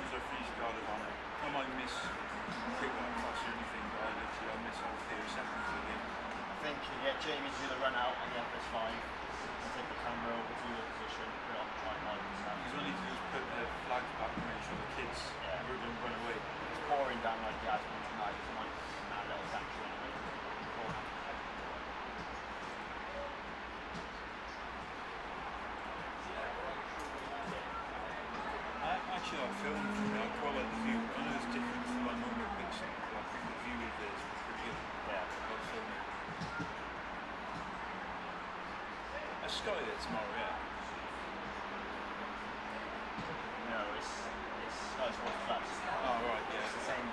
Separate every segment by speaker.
Speaker 1: soon as I finish Cardiff, I might miss pick one class or anything, but I miss all 30 seconds of the game.
Speaker 2: I think you get Jamie to do the run out on the FS5 and take the camera over to your position, put it on the tripod and stuff.
Speaker 1: Because all you do is put the flags back and make sure the kids don't run away.
Speaker 2: It's pouring down like the has been tonight, it's like that little section anyway.
Speaker 1: Actually, I filmed from there. I quite like the view. I know it's different from my normal picture, but I think the view of this is pretty good.
Speaker 2: Yeah.
Speaker 1: I'll film it. I Sky there tomorrow, yeah.
Speaker 2: No, it's Sky Sports Plus.
Speaker 1: Oh, right, yeah.
Speaker 2: It's the same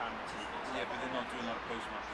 Speaker 2: camera TV.
Speaker 1: Yeah, but they're not doing like post-match.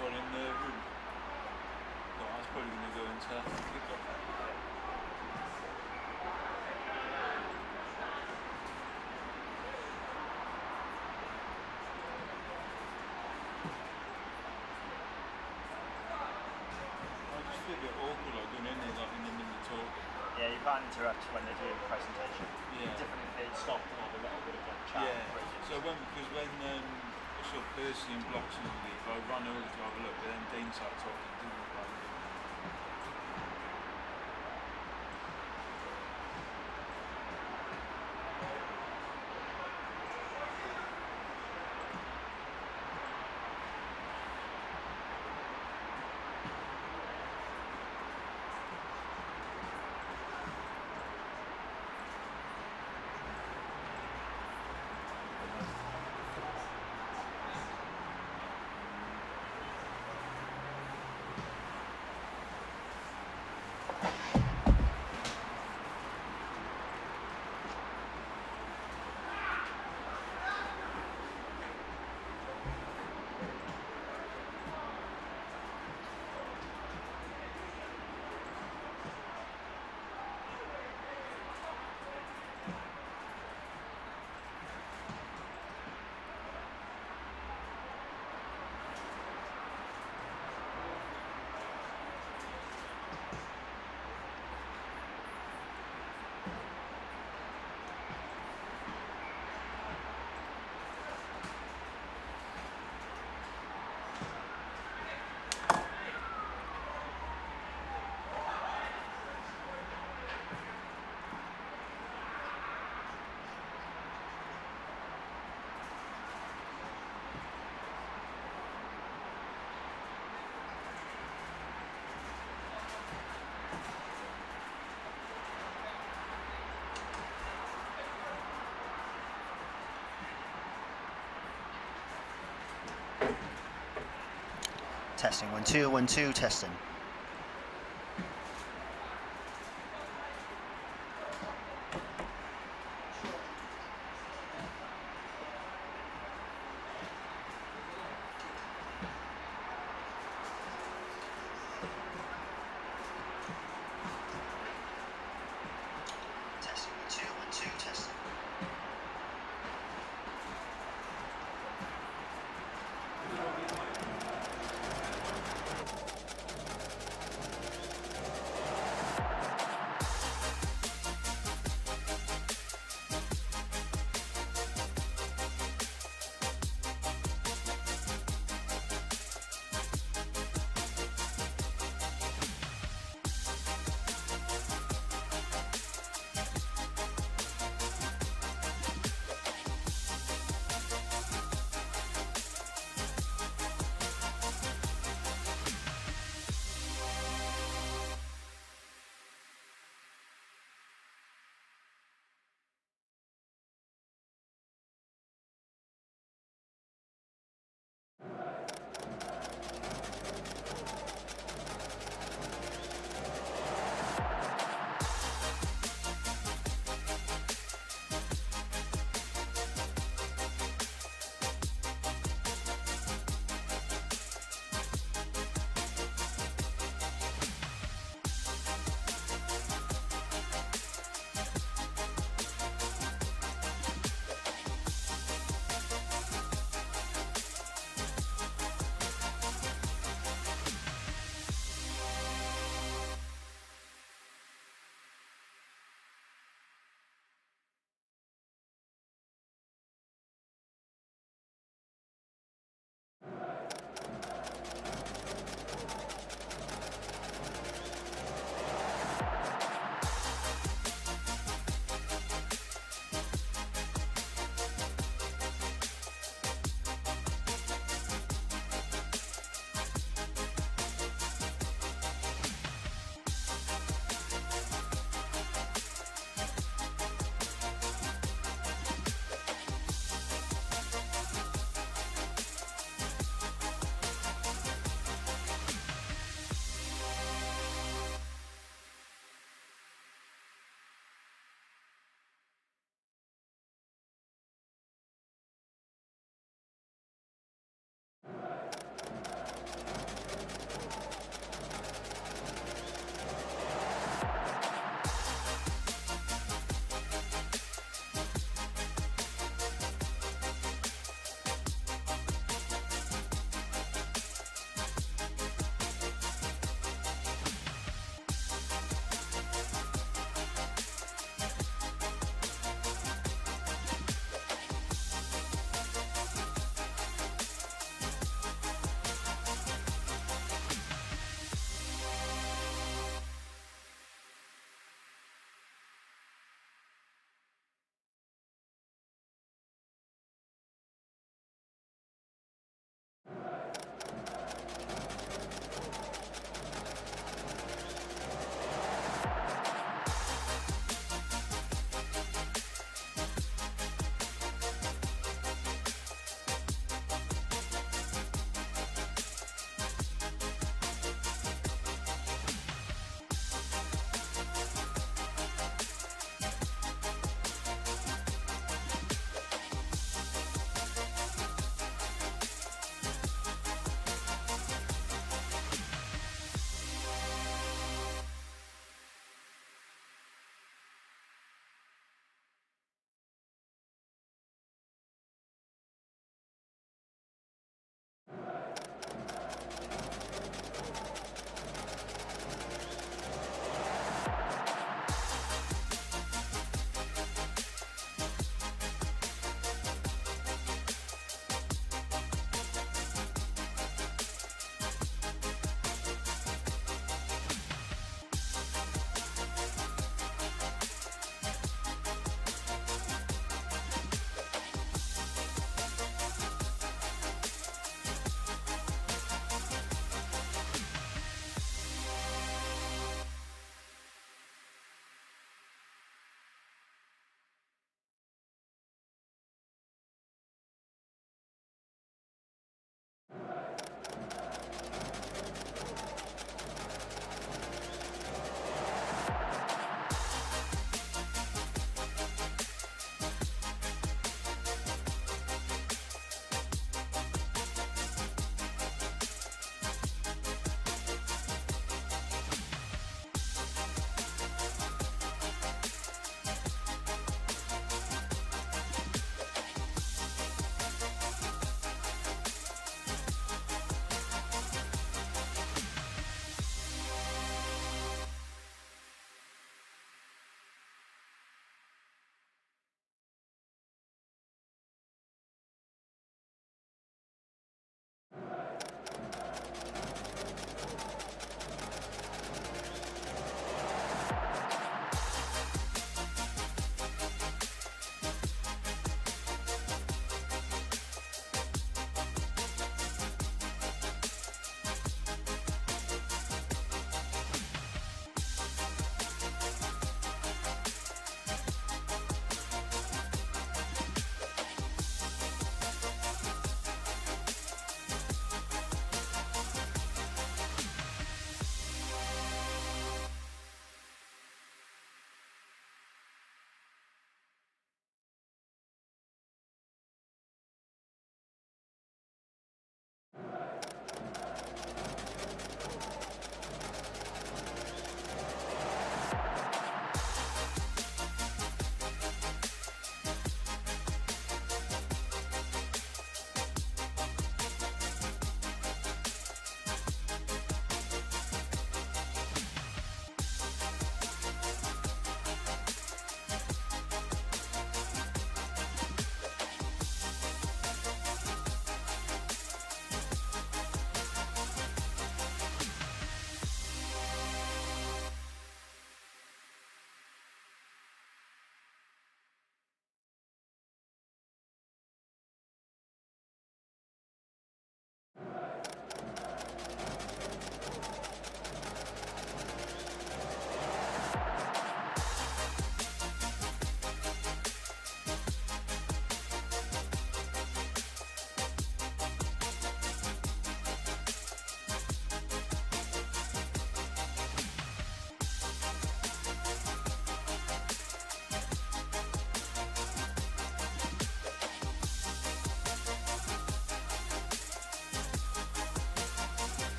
Speaker 1: Well, in the room. Well, I was probably going to go into kickoff. I just feel a bit awkward like going in there like in the middle of talking.
Speaker 2: Yeah, you can't interrupt when they do the presentation.
Speaker 1: Yeah.
Speaker 2: Different if they stop and have a little bit of like chat.
Speaker 1: Yeah. So because when sort of Percy and Blocks and all leave, I ran over to have a look, but then Dane started talking. It didn't look like it.
Speaker 2: Testing 1 2 1 2 testing.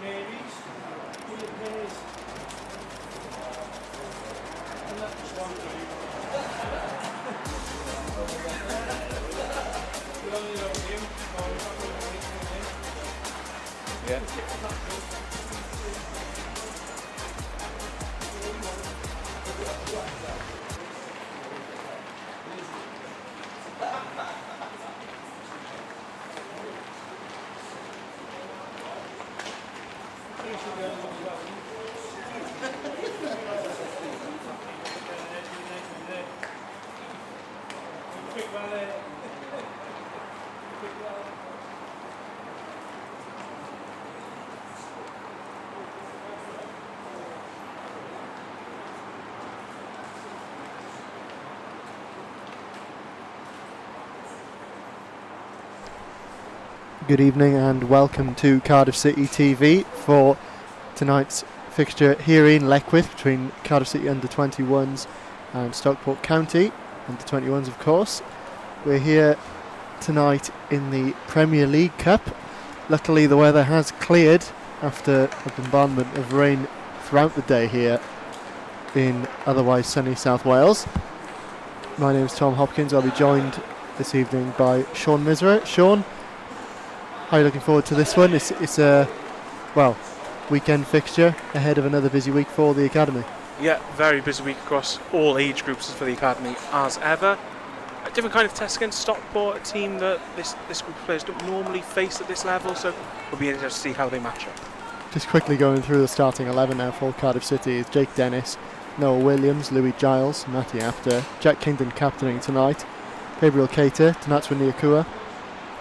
Speaker 3: Yeah.
Speaker 4: Good evening and welcome to Cardiff City TV for tonight's fixture here in Leckwith between Cardiff City under-21s and Stockport County under-21s, of course. We're here tonight in the Premier League Cup. Luckily the weather has cleared after a bombardment of rain throughout the day here in otherwise sunny South Wales. My name is Tom Hopkins. I'll be joined this evening by Sean Misra. Sean, how are you looking forward to this one? It's a, well, weekend fixture ahead of another busy week for the Academy.
Speaker 3: Yeah, very busy week across all age groups for the Academy as ever. A different kind of test against Stockport, a team that this group of players don't normally face at this level, so we'll be interested to see how they match up.
Speaker 4: Just quickly going through the starting 11 now for Cardiff City is Jake Dennis, Noah Williams, Louis Giles, Matty Apter, Jack Kingdon captaining tonight, Gabriel Keita, Tanatswa Niakua,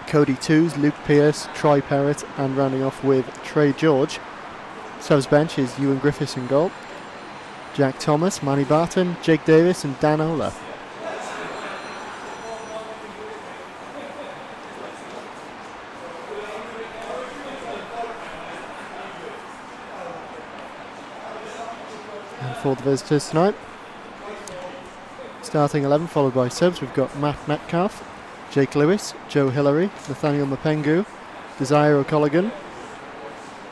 Speaker 4: Cody Toos, Luke Pearce, Troy Perrott, and rounding off with Trey George. Subs bench is Ewan Griffiths in goal, Jack Thomas, Manny Barton, Jake Davis and Dan Ola. And for the visitors tonight, starting 11 followed by subs, we've got Matt Metcalf, Jake Lewis, Joe Hillary, Nathaniel Mapengu, Desire O'Callaghan,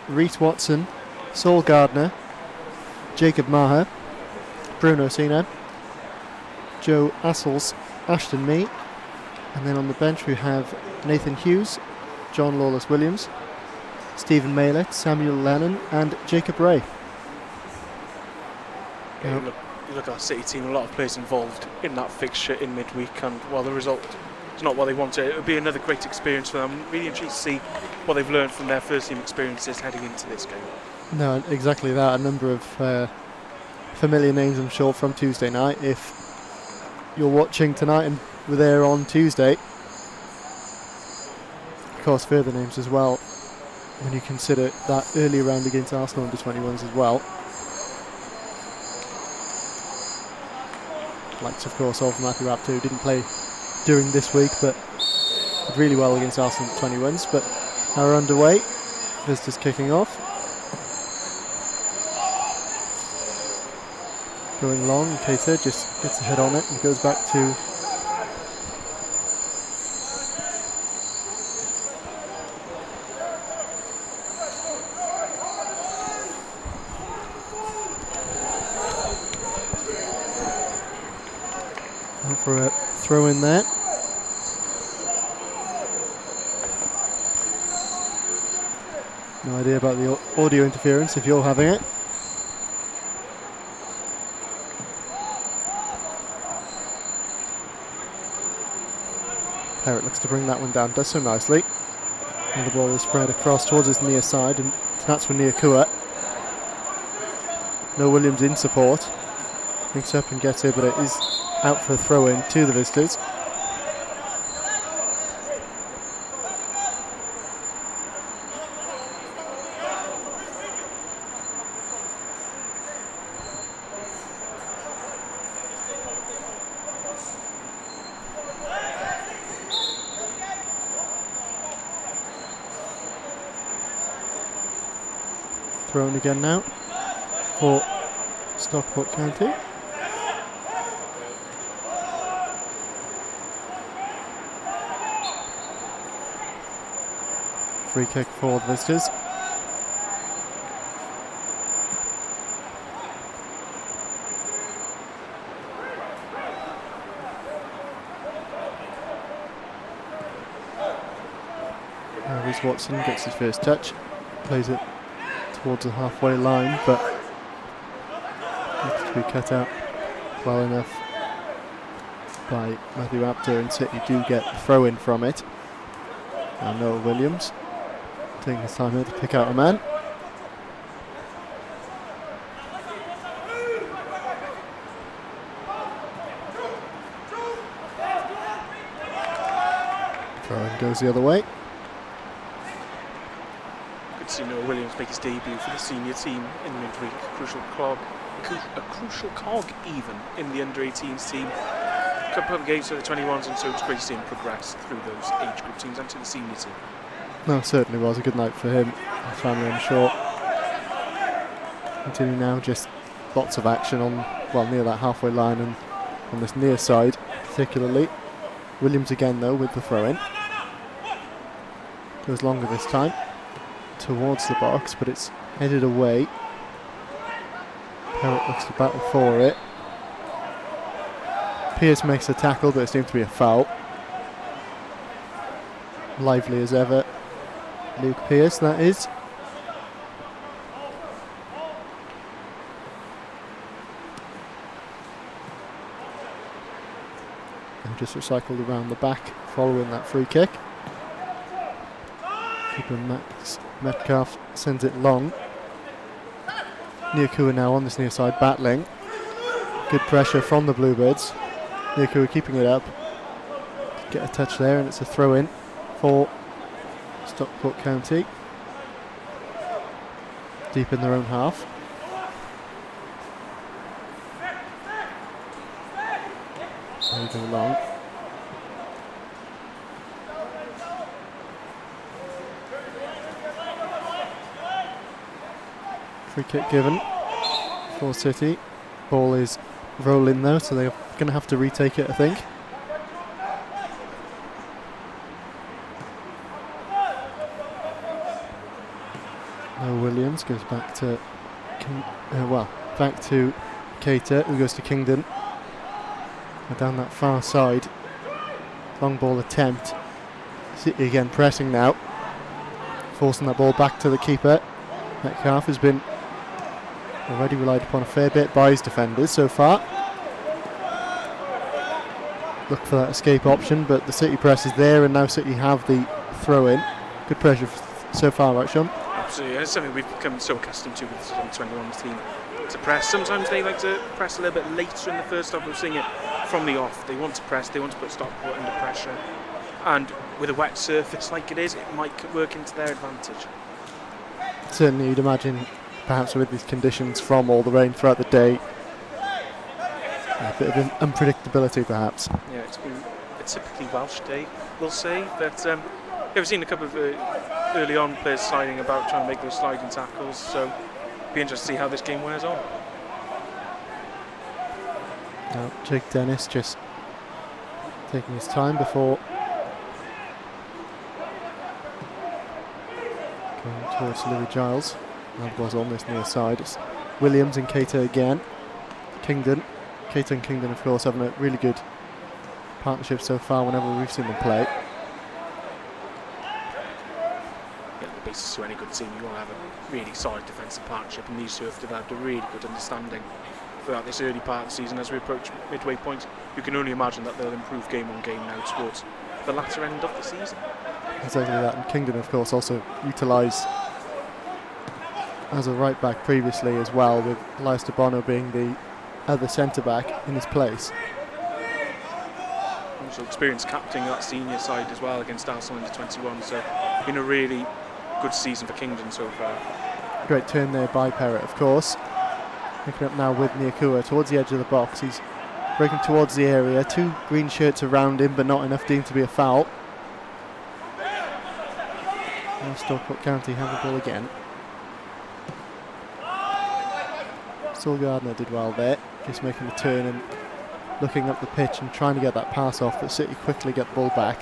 Speaker 4: Reese Watson, Saul Gardner, Jacob Maher, Bruno Sina, Joe Assels, Ashton Mee, and then on the bench we have Nathan Hughes, John Lawless Williams, Stephen Maylett, Samuel Lennon and Jacob Ray.
Speaker 3: Yeah, you look at our City team, a lot of players involved in that fixture in midweek, and while the result is not what they wanted, it would be another great experience for them. Really interested to see what they've learned from their first team experiences heading into this game.
Speaker 4: No, exactly that. A number of familiar names, I'm sure, from Tuesday night. If you're watching tonight and were there on Tuesday, of course, further names as well when you consider that early round against Arsenal under-21s as well. Likes, of course, of Matthew Apter, who didn't play during this week, but did really well against Arsenal 21s. But now we're underway. Visitors kicking off. Going long, Keita just gets a head on it and goes back to for a throw in there. No idea about the audio interference if you're having it. Perrott looks to bring that one down, does so nicely. And the ball is spread across towards his near side, and that's for Niakua. No Williams in support. Picks up and gets it, but it is out for a throw in to the visitors. Thrown again now for Stockport County. Free kick for the visitors. Lewis Watson gets his first touch, plays it towards the halfway line, but needs to be cut out well enough by Matthew Apter, and City do get the throw in from it. Now Noah Williams taking his time here to pick out a man. Throw in goes the other way.
Speaker 3: Good to see Noah Williams make his debut for the senior team in midweek. A crucial cog even in the under-18s team. A couple of games for the 21s, and so it's great to see him progress through those age group teams and to the senior team.
Speaker 4: No, it certainly was a good night for him, his family, I'm sure. Continue now, just lots of action on, well, near that halfway line and on this near side particularly. Williams again though with the throw-in. Goes longer this time towards the box, but it's headed away. Parrott looks to battle for it. Pearce makes a tackle, but it seems to be a foul. Lively as ever, Luke Pearce, that is. And just recycled around the back following that free kick. Keeper Max Metcalf sends it long. Nyakua now on this near side battling. Good pressure from the Bluebirds. Nyakua keeping it up. Get a touch there, and it's a throw in for Stockport County. Deep in their own half. There we go long. Free kick given for City. Ball is rolling though, so they're going to have to retake it, I think. Now Williams goes back to back to Cater, who goes to Kingdon. And down that far side, long ball attempt. City again pressing now, forcing that ball back to the keeper. Metcalf has been already relied upon a fair bit by his defenders so far. Look for that escape option, but the City press is there, and now City have the throw in. Good pressure so far, right, Sean?
Speaker 3: Absolutely, it's something we've become so accustomed to with the 21s team, to press. Sometimes they like to press a little bit later in the first half. We're seeing it from the off. They want to press, they want to put Stockport under pressure, and with a wet surface like it is, it might work into their advantage.
Speaker 4: Certainly, you'd imagine, perhaps with these conditions from all the rain throughout the day, a bit of unpredictability perhaps.
Speaker 3: Yeah, it's been a typically Welsh day, we'll say, but we've seen a couple of early on players sliding about, trying to make those sliding tackles, so it'll be interesting to see how this game wears on.
Speaker 4: Now Jake Dennis just taking his time before going towards Louis Giles. That was on this near side. It's Williams and Cater again. Kingdon. Cater and Kingdon, of course, having a really good partnership so far whenever we've seen them play.
Speaker 3: Yeah, the basis to any good team, you want to have a really solid defensive partnership, and these two have developed a really good understanding throughout this early part of the season. As we approach midway point, you can only imagine that they'll improve game on game now towards the latter end of the season.
Speaker 4: Exactly that, and Kingdon, of course, also utilised as a right back previously as well, with Elias Bono being the other centre back in his place.
Speaker 3: Also experienced captaining that senior side as well against Arsenal under 21, so been a really good season for Kingdon so far.
Speaker 4: Great turn there by Parrott, of course. Picking up now with Nyakua towards the edge of the box. He's breaking towards the area. Two green shirts around him, but not enough deemed to be a foul. Now Stockport County have the ball again. Saul Gardner did well there, just making the turn and looking up the pitch and trying to get that pass off, but City quickly get the ball back.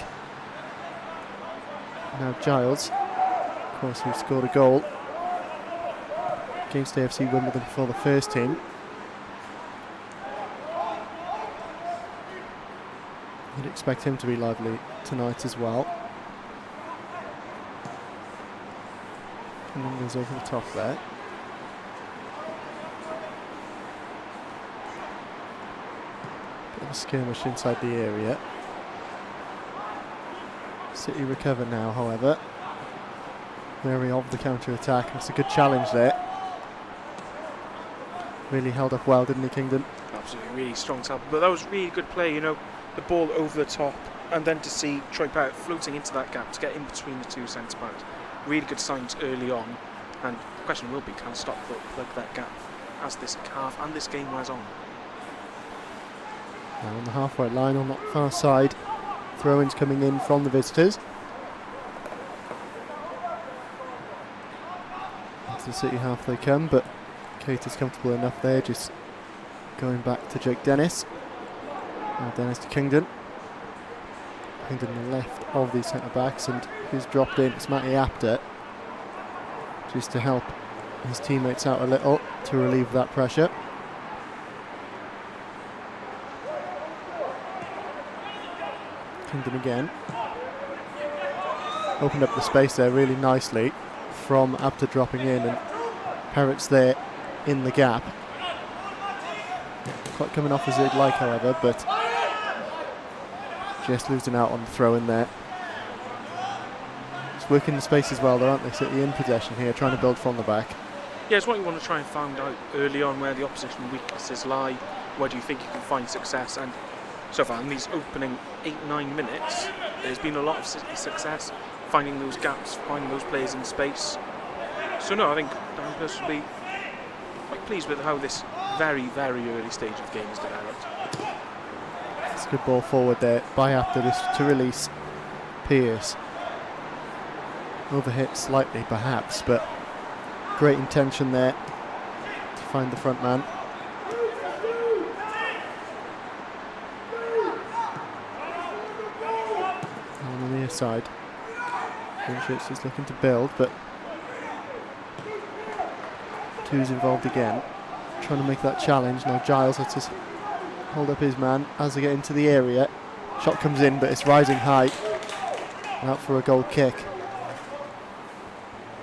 Speaker 4: Now Giles, of course, who scored a goal against AFC Wimbledon for the first team. You'd expect him to be lively tonight as well. And then goes over the top there. Bit of a skirmish inside the area. City recover now, however. Wary of the counter-attack. It's a good challenge there. Really held up well, didn't he, Kingdon?
Speaker 3: Absolutely, really strong tackle. But that was really good play, you know, the ball over the top, and then to see Troy Parrott floating into that gap to get in between the two centre-backs. Really good signs early on, and the question will be, can Stockport plug that gap as this half and this game wears on?
Speaker 4: Now on the halfway line on that far side, throw-ins coming in from the visitors. Into the City half they come, but Kate is comfortable enough there, just going back to Jake Dennis. Now Dennis to Kingdon. Kingdon the left of these centre-backs, and who's dropped in, it's MATCHDAY, just to help his teammates out a little to relieve that pressure. Kingdon again. Opened up the space there really nicely from Apter dropping in, and Parrott's there in the gap. Not quite coming off as he'd like, however, but just losing out on the throw in there. It's working the space as well, though, aren't they? City in possession here, trying to build from the back.
Speaker 3: Yeah, it's what you want to try and find out early on, where the opposition weaknesses lie. Where do you think you can find success? And so far in these opening 8-9 minutes, there's been a lot of City success finding those gaps, finding those players in space. So no, I think Dan will be quite pleased with how this very, very early stage of the game has developed.
Speaker 4: It's a good ball forward there by Apter this to release Pearce. Overhit slightly perhaps, but great intention there to find the front man. And on the near side, Winchurch is looking to build, but Two's involved again, trying to make that challenge. Now Giles has to hold up his man as they get into the area. Shot comes in, but it's rising high. And out for a goal kick.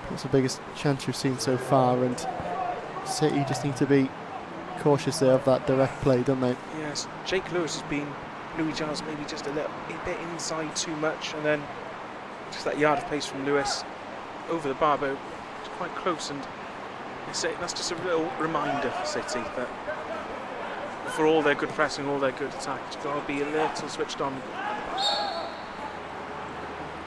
Speaker 4: That's the biggest chance we've seen so far, and City just need to be cautious there of that direct play, don't they?
Speaker 3: Yes, Jake Lewis has been Louis Giles maybe just a bit inside too much, and then just that yard of pace from Lewis over the bar, but it's quite close, and that's just a little reminder for City that for all their good pressing, all their good attack, it's got to be a little switched on.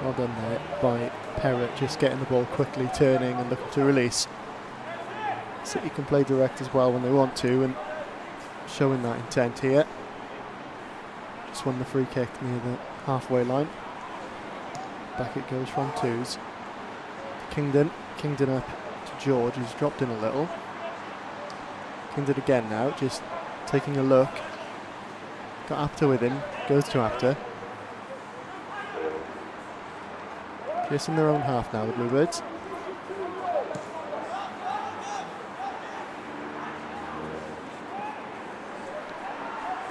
Speaker 4: Well done there by Parrott, just getting the ball quickly, turning and looking to release. City can play direct as well when they want to, and showing that intent here. Just won the free kick near the halfway line. Back it goes from Twos. Kingdon up to George, who's dropped in a little. Kingdon again now, just taking a look. Got Apter with him, goes to Apter. Just in their own half now, the Bluebirds.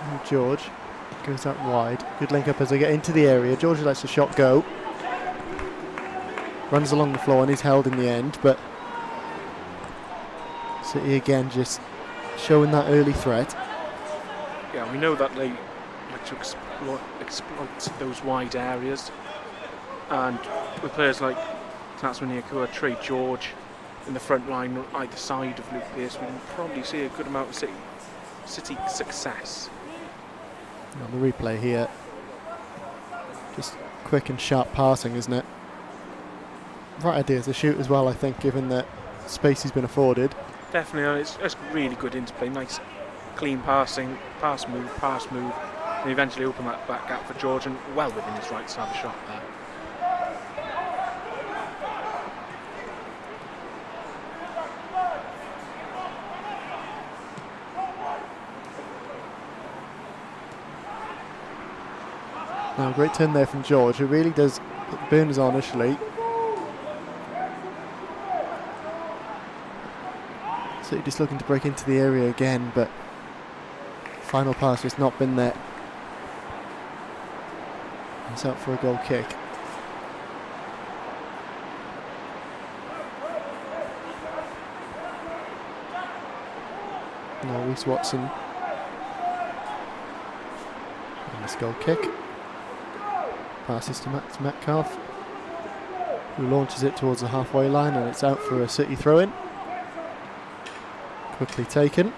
Speaker 4: And George goes out wide. Good link up as they get into the area. George lets the shot go. Runs along the floor and he's held in the end, but City again just showing that early threat.
Speaker 3: Yeah, we know that they like to exploit those wide areas, and with players like Tatsman Yakua, Trey George in the front line on either side of Luke Pearce, we can probably see a good amount of City success.
Speaker 4: On the replay here, just quick and sharp passing, isn't it? Right idea to shoot as well, I think, given the space he's been afforded.
Speaker 3: Definitely, and it's really good interplay, nice clean passing, pass move, and eventually open that back gap for George, and well within his right to have a shot there.
Speaker 4: Now, great turn there from George, who really does put the burners on initially. So just looking to break into the area again, but final pass just not been there. It's out for a goal kick. Now Reece Watson. Nice goal kick. Passes to Metcalf, who launches it towards the halfway line, and it's out for a City throw-in. Quickly taken.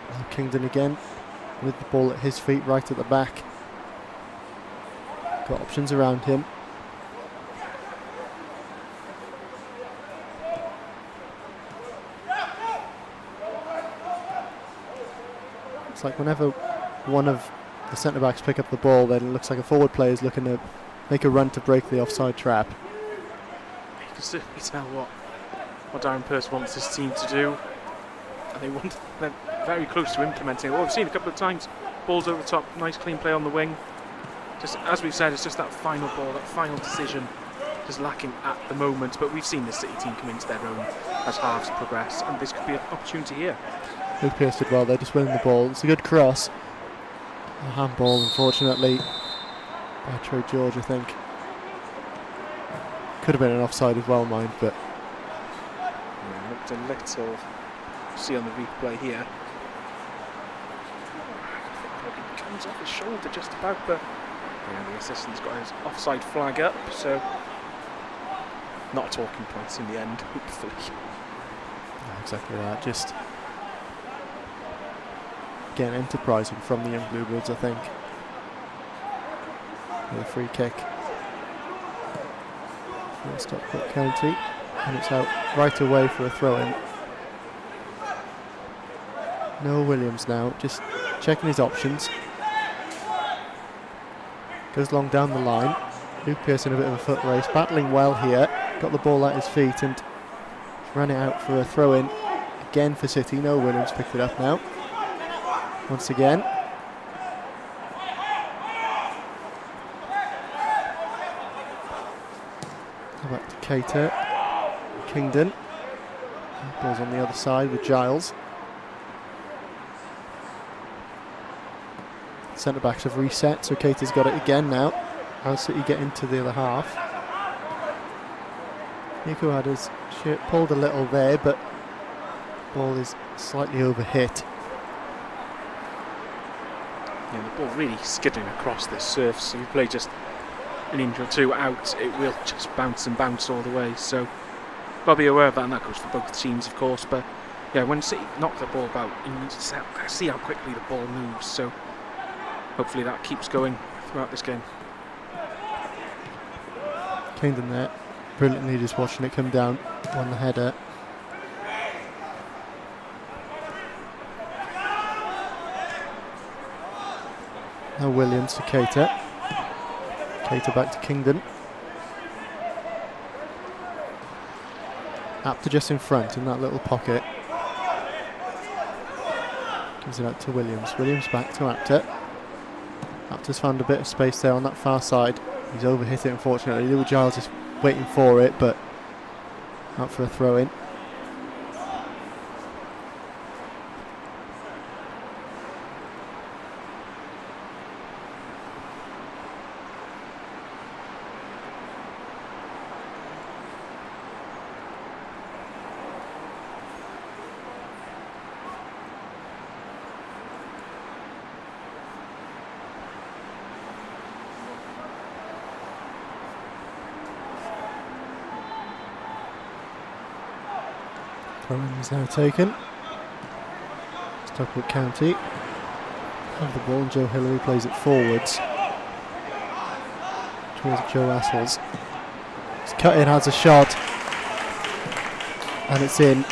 Speaker 4: Now Kingdon again, with the ball at his feet, right at the back. Got options around him. It's like whenever one of the centre-backs pick up the ball, then it looks like a forward player is looking to make a run to break the offside trap.
Speaker 3: You can certainly tell what Darren Pearce wants his team to do, and they're very close to implementing it. Well, we've seen a couple of times, balls over the top, nice clean play on the wing. Just as we've said, it's just that final ball, that final decision, just lacking at the moment. But we've seen the City team come into their own as halves progress, and this could be an opportunity here.
Speaker 4: Luke Pearce did well there, just winning the ball. It's a good cross. A handball, unfortunately, by Troy George, I think. Could have been an offside as well, mind, but
Speaker 3: yeah, looked a little. See on the replay here. Probably comes off his shoulder just about, but yeah, the assistant's got his offside flag up, so not a talking point in the end, hopefully.
Speaker 4: yeah, exactly that. Just again, enterprising from the young Bluebirds, I think. With a free kick for Stockport County, and it's out right away for a throw-in. Noah Williams now, just checking his options. Goes long down the line. Luke Pearce in a bit of a foot race, battling well here. Got the ball at his feet and ran it out for a throw-in again for City. Noah Williams picked it up now. Once again. Back to Cater. Kingdon. Ball's on the other side with Giles. Centre backs have reset, so Cater's got it again now. How's City get into the other half? Nico had his shirt pulled a little there, but ball is slightly overhit.
Speaker 3: Yeah, the ball really skidding across this surface, so if you play just an inch or two out, it will just bounce and bounce all the way, so got to be aware of that, and that goes for both teams, of course. But yeah, when City knock the ball about, you need to see how quickly the ball moves, so hopefully that keeps going throughout this game.
Speaker 4: Kingdon there, brilliantly just watching it come down on the header. Now Williams to Cater. Cater back to Kingdon. Apter just in front in that little pocket. Gives it out to Williams. Williams back to Apter. Apter's found a bit of space there on that far side. He's overhit it, unfortunately. Little Giles is waiting for it, but out for a throw-in. Throw-in is now taken. Stockport County have the ball, and Joe Hillary plays it forwards towards Joe Assels. It's cut in, has a shot, and it's in.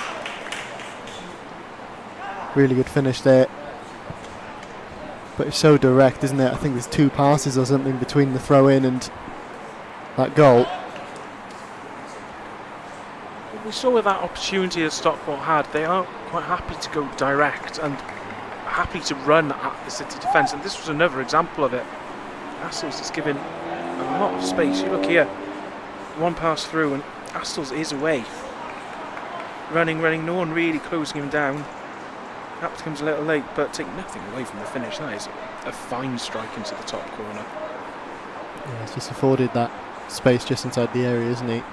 Speaker 4: Really good finish there, but it's so direct, isn't it? I think there's 2 passes or something between the throw-in and that goal.
Speaker 3: We saw with that opportunity that Stockport had, they are quite happy to go direct and happy to run at the City defence, and this was another example of it. Astles is given a lot of space. You look here, one pass through and Astles is away. Running, no one really closing him down. That comes a little late, but take nothing away from the finish. That is a fine strike into the top corner.
Speaker 4: Yeah, he's just afforded that space just inside the area, isn't he?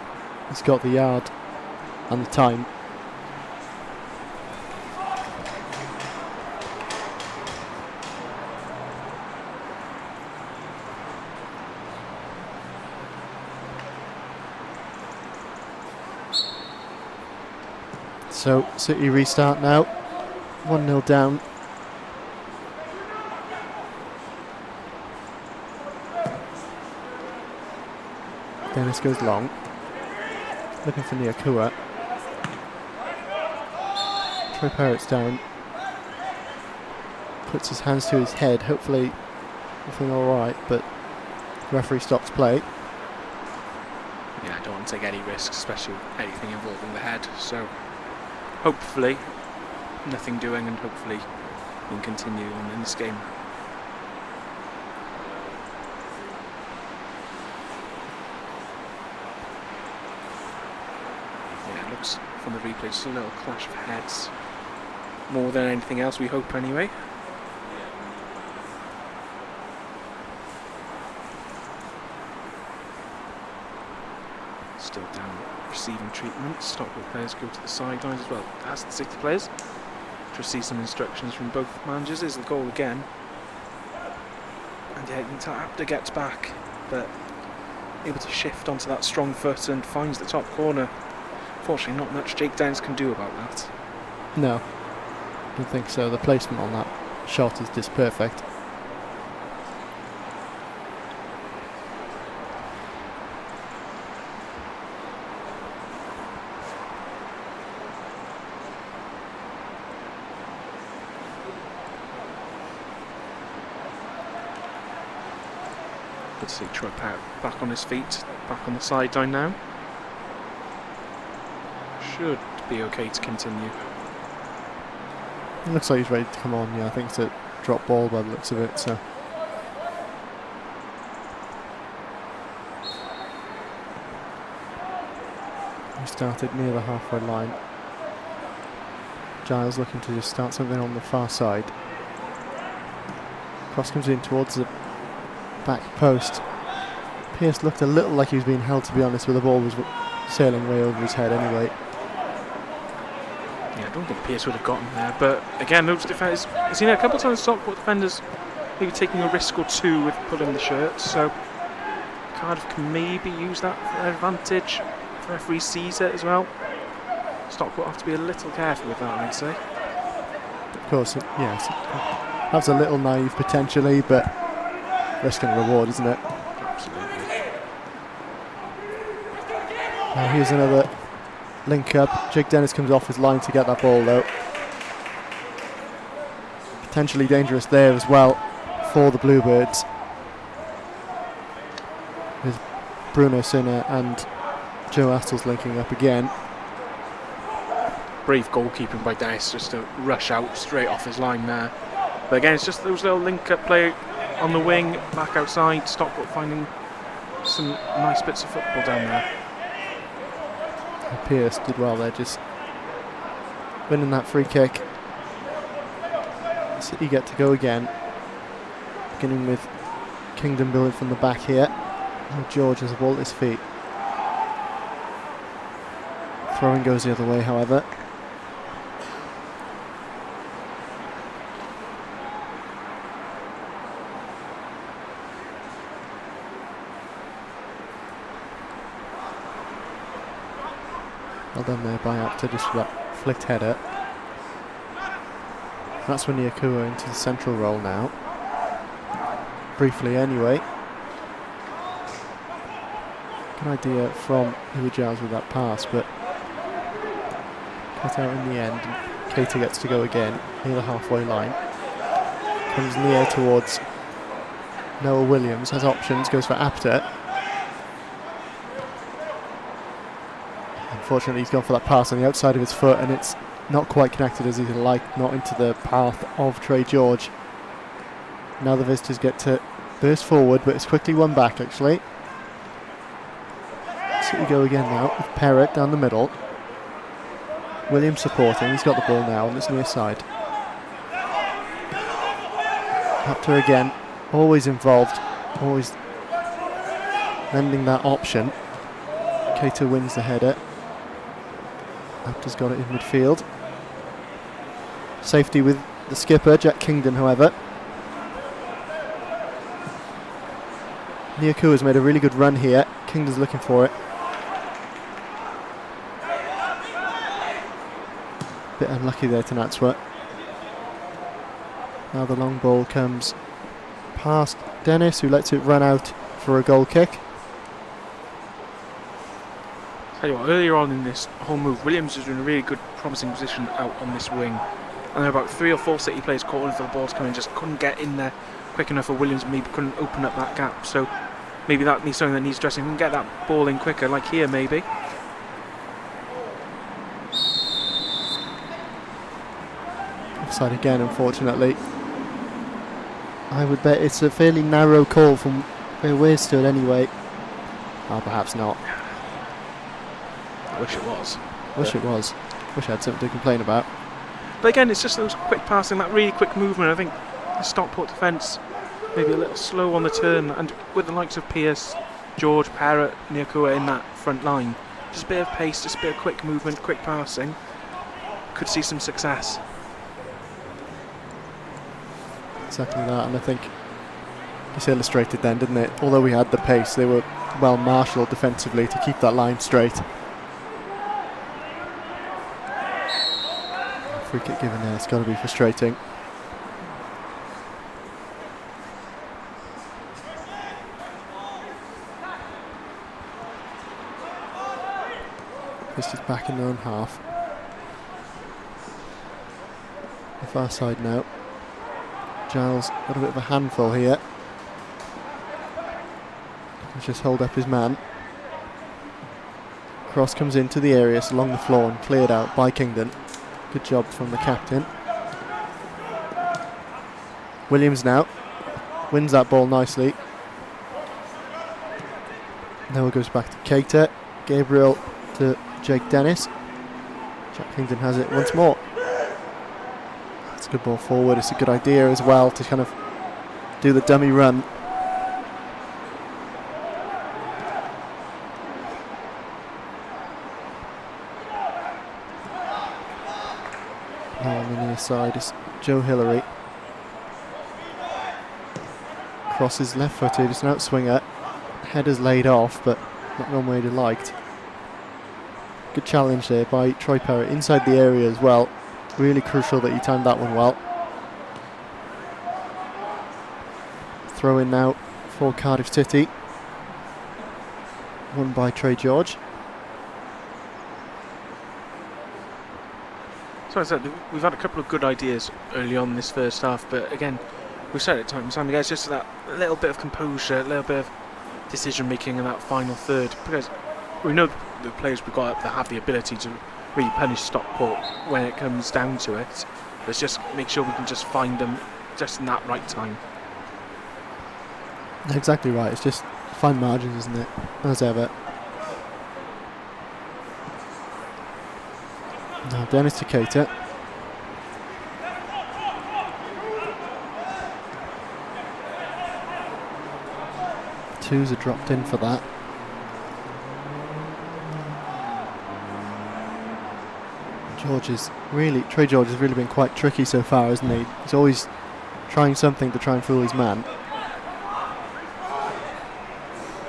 Speaker 4: He's got the yard and the time. So City restart now. 1-0 down. Dennis goes long. Looking for Nyakua. Troy Parrott's down. Puts his hands to his head. Hopefully everything alright, but the referee stops play.
Speaker 3: Yeah, I don't want to take any risks, especially with anything involving the head. So hopefully nothing doing, and hopefully we can continue on in this game. Yeah, it looks from the replay just a little clash of heads. More than anything else, we hope anyway. Still down receiving treatment. Stockport players go to the sidelines as well as the City players to receive some instructions from both managers. Is the goal again, and yeah, Apter gets back, but able to shift onto that strong foot and finds the top corner. Fortunately, not much Jake Downs can do about that.
Speaker 4: No, I don't think so. The placement on that shot is just perfect.
Speaker 3: Good to see Troy Parrott back on his feet, back on the sideline now. Should be okay to continue.
Speaker 4: It looks like he's ready to come on. Yeah, I think it's a drop ball by the looks of it. So he started near the halfway line. Giles looking to just start something on the far side. Cross comes in towards the back post. Pearce looked a little like he was being held, to be honest, but the ball was sailing way over his head anyway.
Speaker 3: Yeah, I don't think Pearce would have gotten there, but again, those defenders, I've seen it a couple of times, Stockport defenders maybe taking a risk or two with pulling the shirts, so Cardiff can maybe use that for their advantage. The referee sees it as well. Stockport have to be a little careful with that, I'd say.
Speaker 4: Of course, yes, that's a little naive potentially, but risk and reward, isn't it?
Speaker 3: Absolutely.
Speaker 4: Now here's another link up. Jake Dennis comes off his line to get that ball though. Potentially dangerous there as well for the Bluebirds. There's Bruno Sinner and Joe Astles linking up again.
Speaker 3: Brave goalkeeping by Dennis just to rush out straight off his line there. But again, it's just those little link-up play on the wing, back outside. Stockport finding some nice bits of football down there.
Speaker 4: Pearce did well there, just winning that free kick. City get to go again. Beginning with Kingdom building from the back here. And George has the ball at his feet. Throwing goes the other way, however. Well done there by Apter, just for that flicked header. That's when Nyakua into the central role now. Briefly anyway. Good idea from Giles with that pass, but cut out in the end. And Cater gets to go again near the halfway line. Comes near towards Noah Williams, has options, goes for Apter. Unfortunately, he's gone for that pass on the outside of his foot, and it's not quite connected as he'd like, not into the path of Trey George. Now the visitors get to burst forward, but it's quickly won back actually. So we go again now with Parrott down the middle. Williams supporting, he's got the ball now on this near side. Apter again, always involved, always lending that option. Cater wins the header. Apter's got it in midfield. Safety with the skipper, Jack Kingdom, however. Nyakua's made a really good run here. Kingdom's looking for it. Bit unlucky there to Natswa. Now the long ball comes past Dennis, who lets it run out for a goal kick.
Speaker 3: Tell you what, earlier on in this whole move, Williams was in a really good, promising position out on this wing. And there were about 3 or 4 City players caught on for the balls coming, just couldn't get in there quick enough for Williams, maybe couldn't open up that gap. So maybe that needs something that needs addressing. We can get that ball in quicker, like here maybe.
Speaker 4: Offside again, unfortunately. I would bet it's a fairly narrow call from where we're stood anyway. Oh, perhaps not.
Speaker 3: I wish it was.
Speaker 4: Wish it was. Wish I had something to complain about.
Speaker 3: But again, it's just those quick passing, that really quick movement. I think the Stockport defence maybe a little slow on the turn, and with the likes of Pearce, George, Parrott, Nyakua in that front line, just a bit of pace, just a bit of quick movement, quick passing, could see some success.
Speaker 4: Exactly that, and I think it's illustrated then, didn't it? Although we had the pace, they were well marshalled defensively to keep that line straight. Free kick given there, it's got to be frustrating. This is back in their own half. The far side now. Giles got a bit of a handful here. He's just hold up his man. Cross comes into the area, it's along the floor and cleared out by Kingdon. Good job from the captain. Williams now wins that ball nicely. Now it goes back to Keita. Gabriel to Jake Dennis. Jack Kingdon has it once more. It's a good ball forward. It's a good idea as well to kind of do the dummy run. Now on the near side is Joe Hillary. Crosses left footed. It's an outswinger. Header's laid off, but not gone where he liked. Good challenge there by Troy Parrott inside the area as well. Really crucial that he timed that one well. Throw in now for Cardiff City. Won by Trey George.
Speaker 3: So as I said, we've had a couple of good ideas early on in this first half, but again, we've said it time and time again, it's just that little bit of composure, a little bit of decision making in that final third, because we know the players we've got that have the ability to really punish Stockport when it comes down to it. Let's just make sure we can just find them just in that right time.
Speaker 4: Exactly right, it's just fine margins, isn't it? As ever. Now Dennis to Keita. Twos are dropped in for that. Trey George has really been quite tricky so far, hasn't he? He's always trying something to try and fool his man.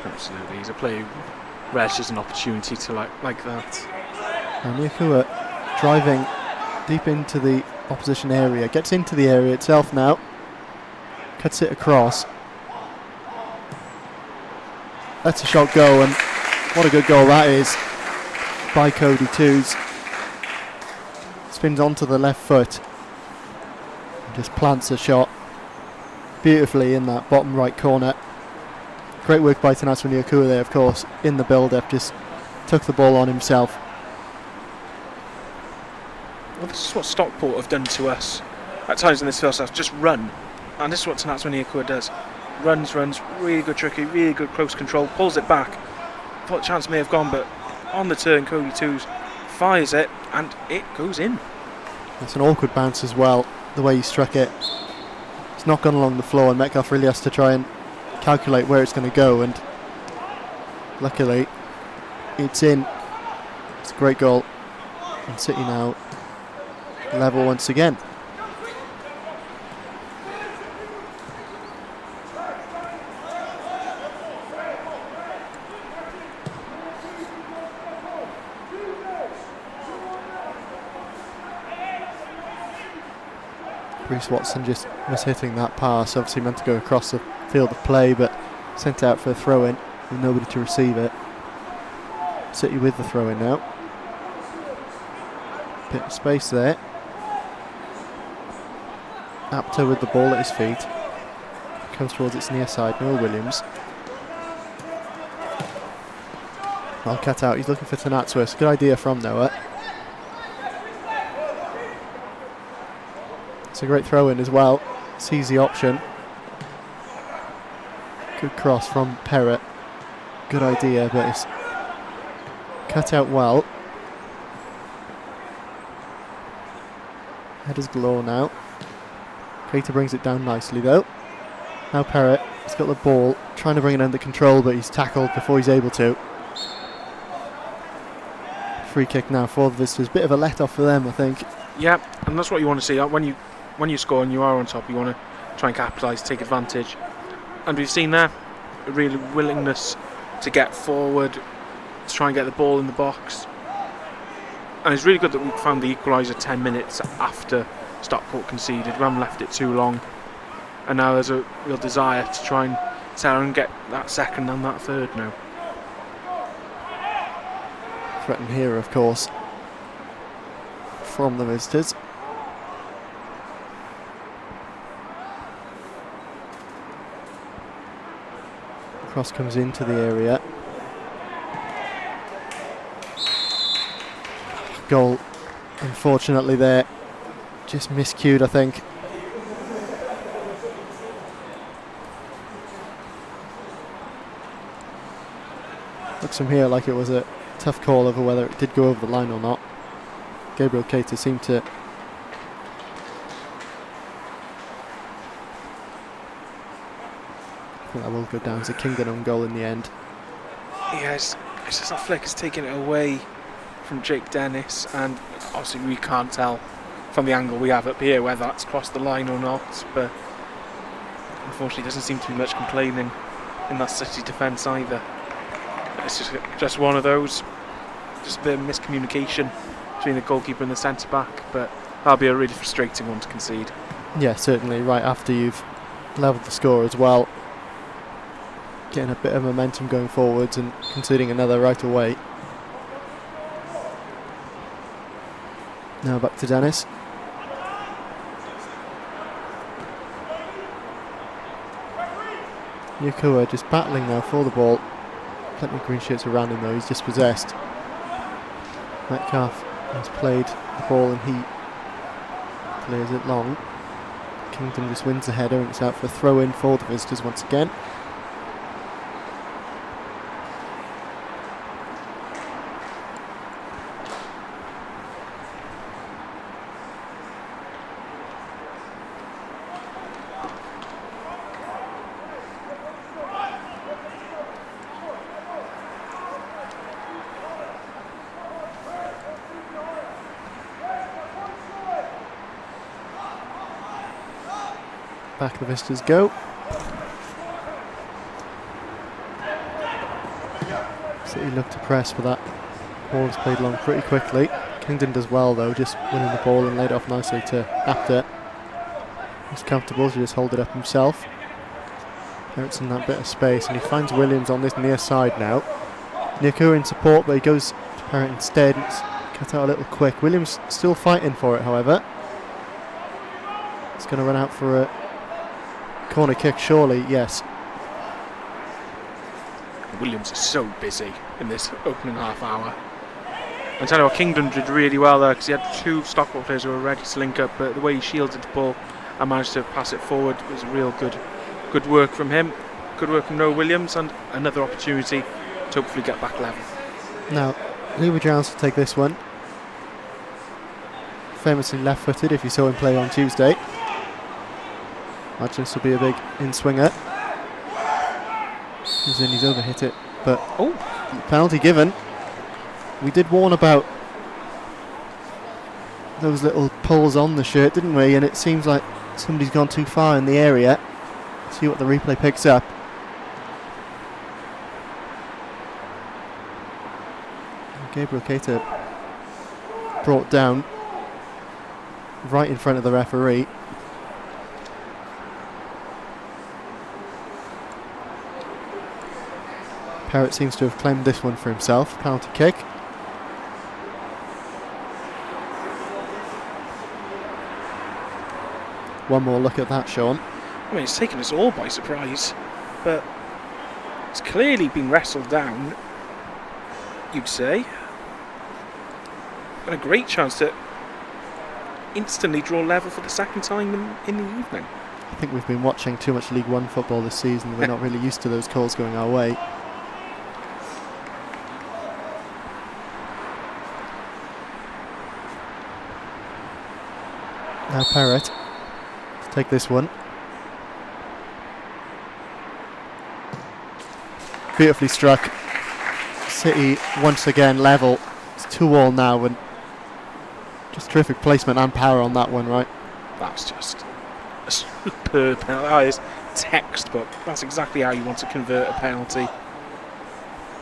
Speaker 3: Absolutely, he's a player who relishes an opportunity to like that.
Speaker 4: And Nyakua driving deep into the opposition area, gets into the area itself now, cuts it across. That's a shot go, and what a good goal that is by Cody Twos. Spins onto the left foot and just plants a shot beautifully in that bottom right corner. Great work by Tanaswa Nyakua there, of course, in the build-up, just took the ball on himself.
Speaker 3: Well, this is what Stockport have done to us at times in this first half, just run. And this is what Tanaswa Nyakua does. Runs, really good tricky, really good close control, pulls it back. Thought the chance may have gone, but on the turn, Cody Twos fires it, and it goes in.
Speaker 4: It's an awkward bounce as well, the way he struck it. It's not gone along the floor, and Metcalf really has to try and calculate where it's going to go, and luckily it's in. It's a great goal, and City now level once again. Bruce Watson just mishitting that pass. Obviously meant to go across the field of play, but sent out for a throw-in with nobody to receive it. City with the throw-in now. Bit of space there. Apter with the ball at his feet. Comes towards its near side. Noel Williams. Well cut out. He's looking for Tanatswis. Good idea from Noah. It's a great throw-in as well. Sees the option. Good cross from Perrott. Good idea, but it's cut out well. Headers galore now. Cater brings it down nicely though. Now Perrott has got the ball, trying to bring it under control, but he's tackled before he's able to. Free kick now for the visitors. Bit of a let off for them, I think.
Speaker 3: Yeah, and that's what you want to see. When you score and you are on top, you want to try and capitalise, take advantage. And we've seen there a real willingness to get forward, to try and get the ball in the box. And it's really good that we found the equaliser 10 minutes after Stockport conceded. We haven't left it too long. And now there's a real desire to try and settle and get that second and that third now.
Speaker 4: Threatened here, of course, from the visitors. Cross comes into the area. Goal, unfortunately, there. Just miscued, I think. Looks from here like it was a tough call over whether it did go over the line or not. Gabriel Cater seemed to I think that will go down as a Kingdon own goal in the end.
Speaker 3: Yes, it's just that flick has taken it away from Jake Dennis, and obviously we can't tell from the angle we have up here whether that's crossed the line or not, but unfortunately doesn't seem to be much complaining in that City defence either. It's just one of those, just a bit of miscommunication between the goalkeeper and the centre back, but that'll be a really frustrating one to concede.
Speaker 4: Yeah, certainly, right after you've levelled the score as well. Getting a bit of momentum going forwards and conceding another right away. Now back to Dennis. Yakua just battling now for the ball. Plenty of green shirts around him though, he's dispossessed. Metcalf has played the ball and he clears it long. Kingdon just wins the header and it's out for a throw in for the visitors once again. Back the visitors go. City look to press, but that ball is played long pretty quickly. Kingdon does well though, just winning the ball and laid it off nicely to Apter. He's comfortable to just hold it up himself. Perrott's in that bit of space and he finds Williams on this near side now. Niku in support, but he goes to Perrott instead. It's cut out a little quick. Williams still fighting for it, however. It's going to run out for a corner kick, surely, yes.
Speaker 3: Williams is so busy in this opening half hour. I tell you what, Kingdon did really well there because he had two Stockport players who were ready to link up, but the way he shielded the ball and managed to pass it forward was real good work from him. Good work from Noah Williams, and another opportunity to hopefully get back level.
Speaker 4: Now, Lewy Jones will take this one. Famously left-footed if you saw him play on Tuesday. Imagine this will be a big in-swinger. He's overhit it, but penalty given. We did warn about those little pulls on the shirt, didn't we? And it seems like somebody's gone too far in the area. See what the replay picks up. Gabriel Cater brought down right in front of the referee. Parrott seems to have claimed this one for himself. Penalty kick. One more look at that, Sean.
Speaker 3: I mean, it's taken us all by surprise, but it's clearly been wrestled down, you'd say. And a great chance to instantly draw level for the second time in the evening.
Speaker 4: I think we've been watching too much League One football this season. We're not really used to those calls going our way. Now Parrott to take this one. Beautifully struck. City once again level. It's 2-2 now, and just terrific placement and power on that one, right?
Speaker 3: That's just a superb penalty. That is textbook. That's exactly how you want to convert a penalty.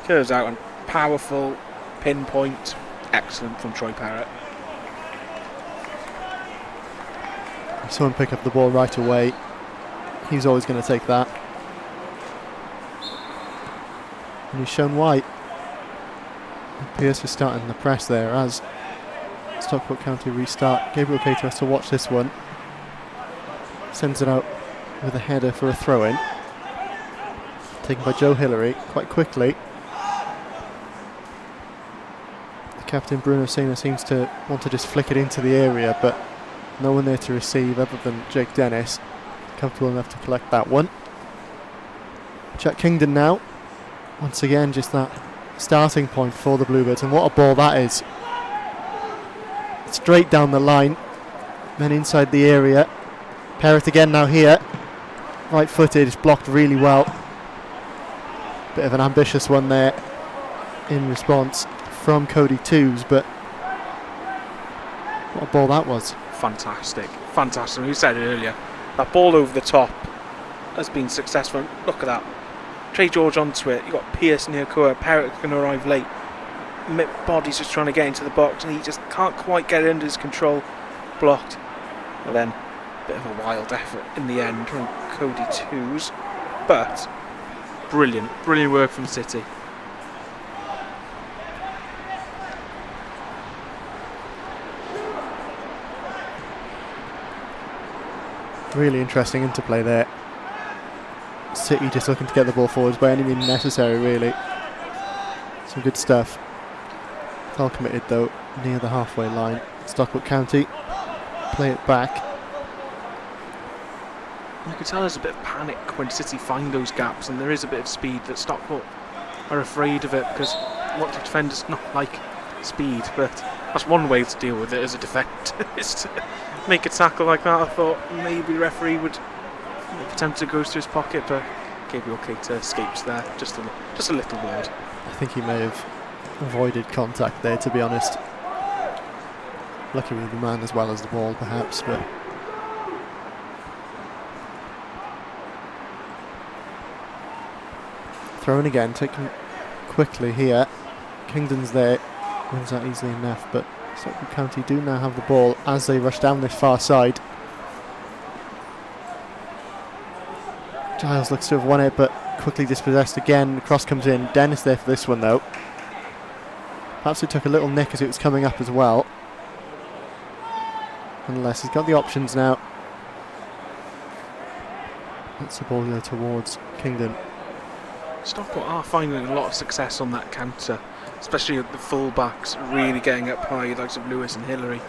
Speaker 3: Curves out and powerful, pinpoint, excellent from Troy Parrott.
Speaker 4: I saw him pick up the ball right away. He's always going to take that. And he's shown why. Pearce is starting the press there as Stockport County restart. Gabriel Cato has to watch this one. Sends it out with a header for a throw-in. Taken by Joe Hillary quite quickly. The captain Bruno Sena seems to want to just flick it into the area, but no one there to receive other than Jake Dennis. Comfortable enough to collect that one. Jack Kingdon now. Once again, just that starting point for the Bluebirds, and what a ball that is. Straight down the line, then inside the area. Parrott again now here. Right footed, it's blocked really well. Bit of an ambitious one there in response from Cody Twos, but what a ball that was.
Speaker 3: Fantastic, fantastic. We said it earlier, that ball over the top has been successful. Look at that. Trey George onto it. You've got Pearce near Coa. Parrott can arrive late. Body's just trying to get into the box and he just can't quite get it under his control. Blocked. And then a bit of a wild effort in the end from Cody Twos. But brilliant work from City.
Speaker 4: Really interesting interplay there. City just looking to get the ball forwards by any means necessary, really. Some good stuff. Well committed though, near the halfway line. Stockport County play it back.
Speaker 3: You can tell there's a bit of panic when City find those gaps, and there is a bit of speed that Stockport are afraid of it because what the defenders not like speed, but that's one way to deal with it as a defender is to make a tackle like that. I thought maybe the referee would attempt to go through his pocket, but Gabriel Cater escapes there. Just a little word.
Speaker 4: I think he may have avoided contact there, to be honest. Lucky with the man as well as the ball, perhaps, but thrown again, taken quickly here. Kingdon's there, wins that easily enough, but Stockport County do now have the ball as they rush down this far side. Giles looks to have won it, but quickly dispossessed again. The cross comes in. Dennis there for this one, though. Perhaps it took a little nick as it was coming up as well. Nonetheless, he's got the options now. Let's the ball go towards Kingdon.
Speaker 3: Stockport are finding a lot of success on that counter, especially at the full-backs really getting up high, the likes of Lewis and Hillary.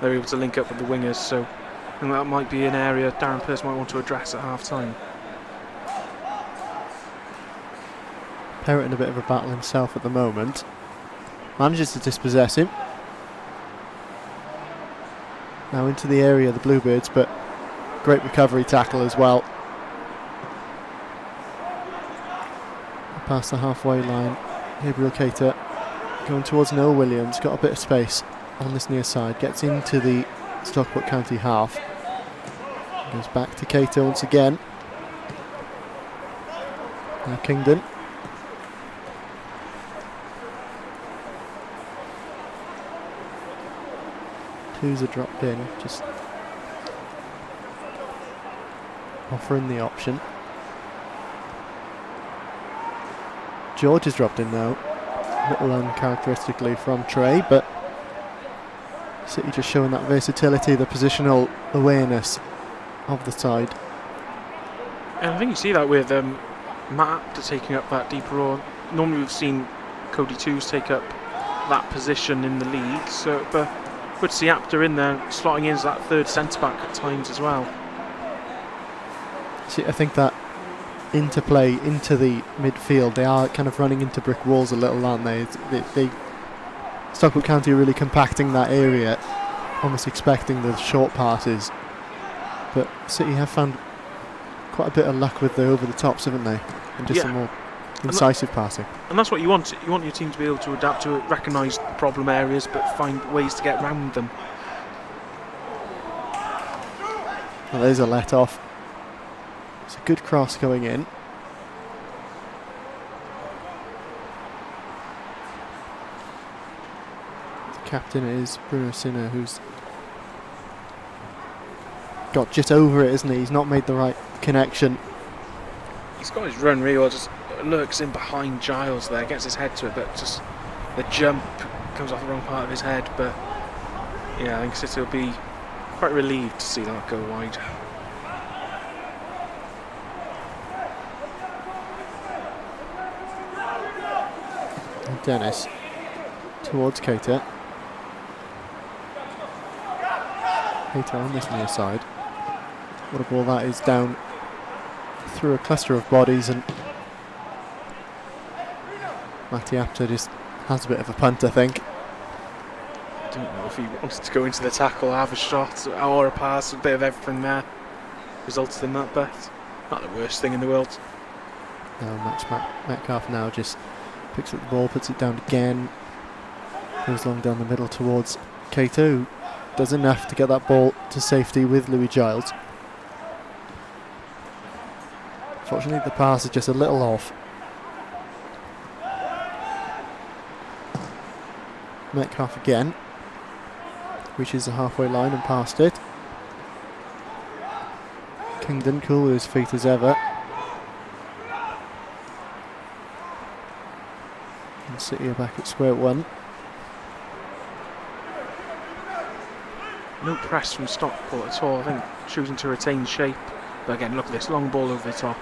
Speaker 3: They're able to link up with the wingers, so I think that might be an area Darren Pearce might want to address at half-time.
Speaker 4: Parrott in a bit of a battle himself at the moment. Manages to dispossess him. Now into the area of the Bluebirds, but great recovery tackle as well. Past the halfway line. Gabriel Cater going towards Noel Williams. Got a bit of space on this near side. Gets into the Stockport County half. Goes back to Cater once again. Now Kingdon. Twos are dropped in, just offering the option. George has dropped in now. A little uncharacteristically from Trey, but City just showing that versatility, the positional awareness of the side.
Speaker 3: And I think you see that with Matt Apter taking up that deeper role. Normally we've seen Cody Twos take up that position in the league, so but good to see Apter in there, slotting in as that third centre-back at times as well.
Speaker 4: See, I think that interplay into the midfield, they are kind of running into brick walls a little, aren't they? Stockport County are really compacting that area, almost expecting the short passes. But City have found quite a bit of luck with the over-the-tops, haven't they? And just some more incisive passing. And
Speaker 3: that's what you want. You want your team to be able to adapt to it, recognise the problem areas, but find ways to get around them.
Speaker 4: Well, there's a let-off. It's a good cross going in. The captain is Bruno Sinner, who's got just over it, isn't he? He's not made the right connection.
Speaker 3: He's got his run really well, just lurks in behind Giles there, gets his head to it, but just the jump comes off the wrong part of his head. But yeah, I think City will be quite relieved to see that go wide.
Speaker 4: And Dennis towards Keita. Keita on this near side. What a ball that is, down through a cluster of bodies, and Matty Apter just has a bit of a punt, I think.
Speaker 3: I don't know if he wanted to go into the tackle, have a shot or a pass, a bit of everything there resulted in that, but not the worst thing in the world.
Speaker 4: Now Metcalf now just picks up the ball, puts it down again, goes long down the middle towards Keita, who does enough to get that ball to safety with Louis Giles. Fortunately, the pass is just a little off. Metcalf again, reaches the halfway line and past it. Kingdon cool with his feet as ever. And City are back at square one.
Speaker 3: No press from Stockport at all, I think choosing to retain shape. But again, look at this long ball over the top.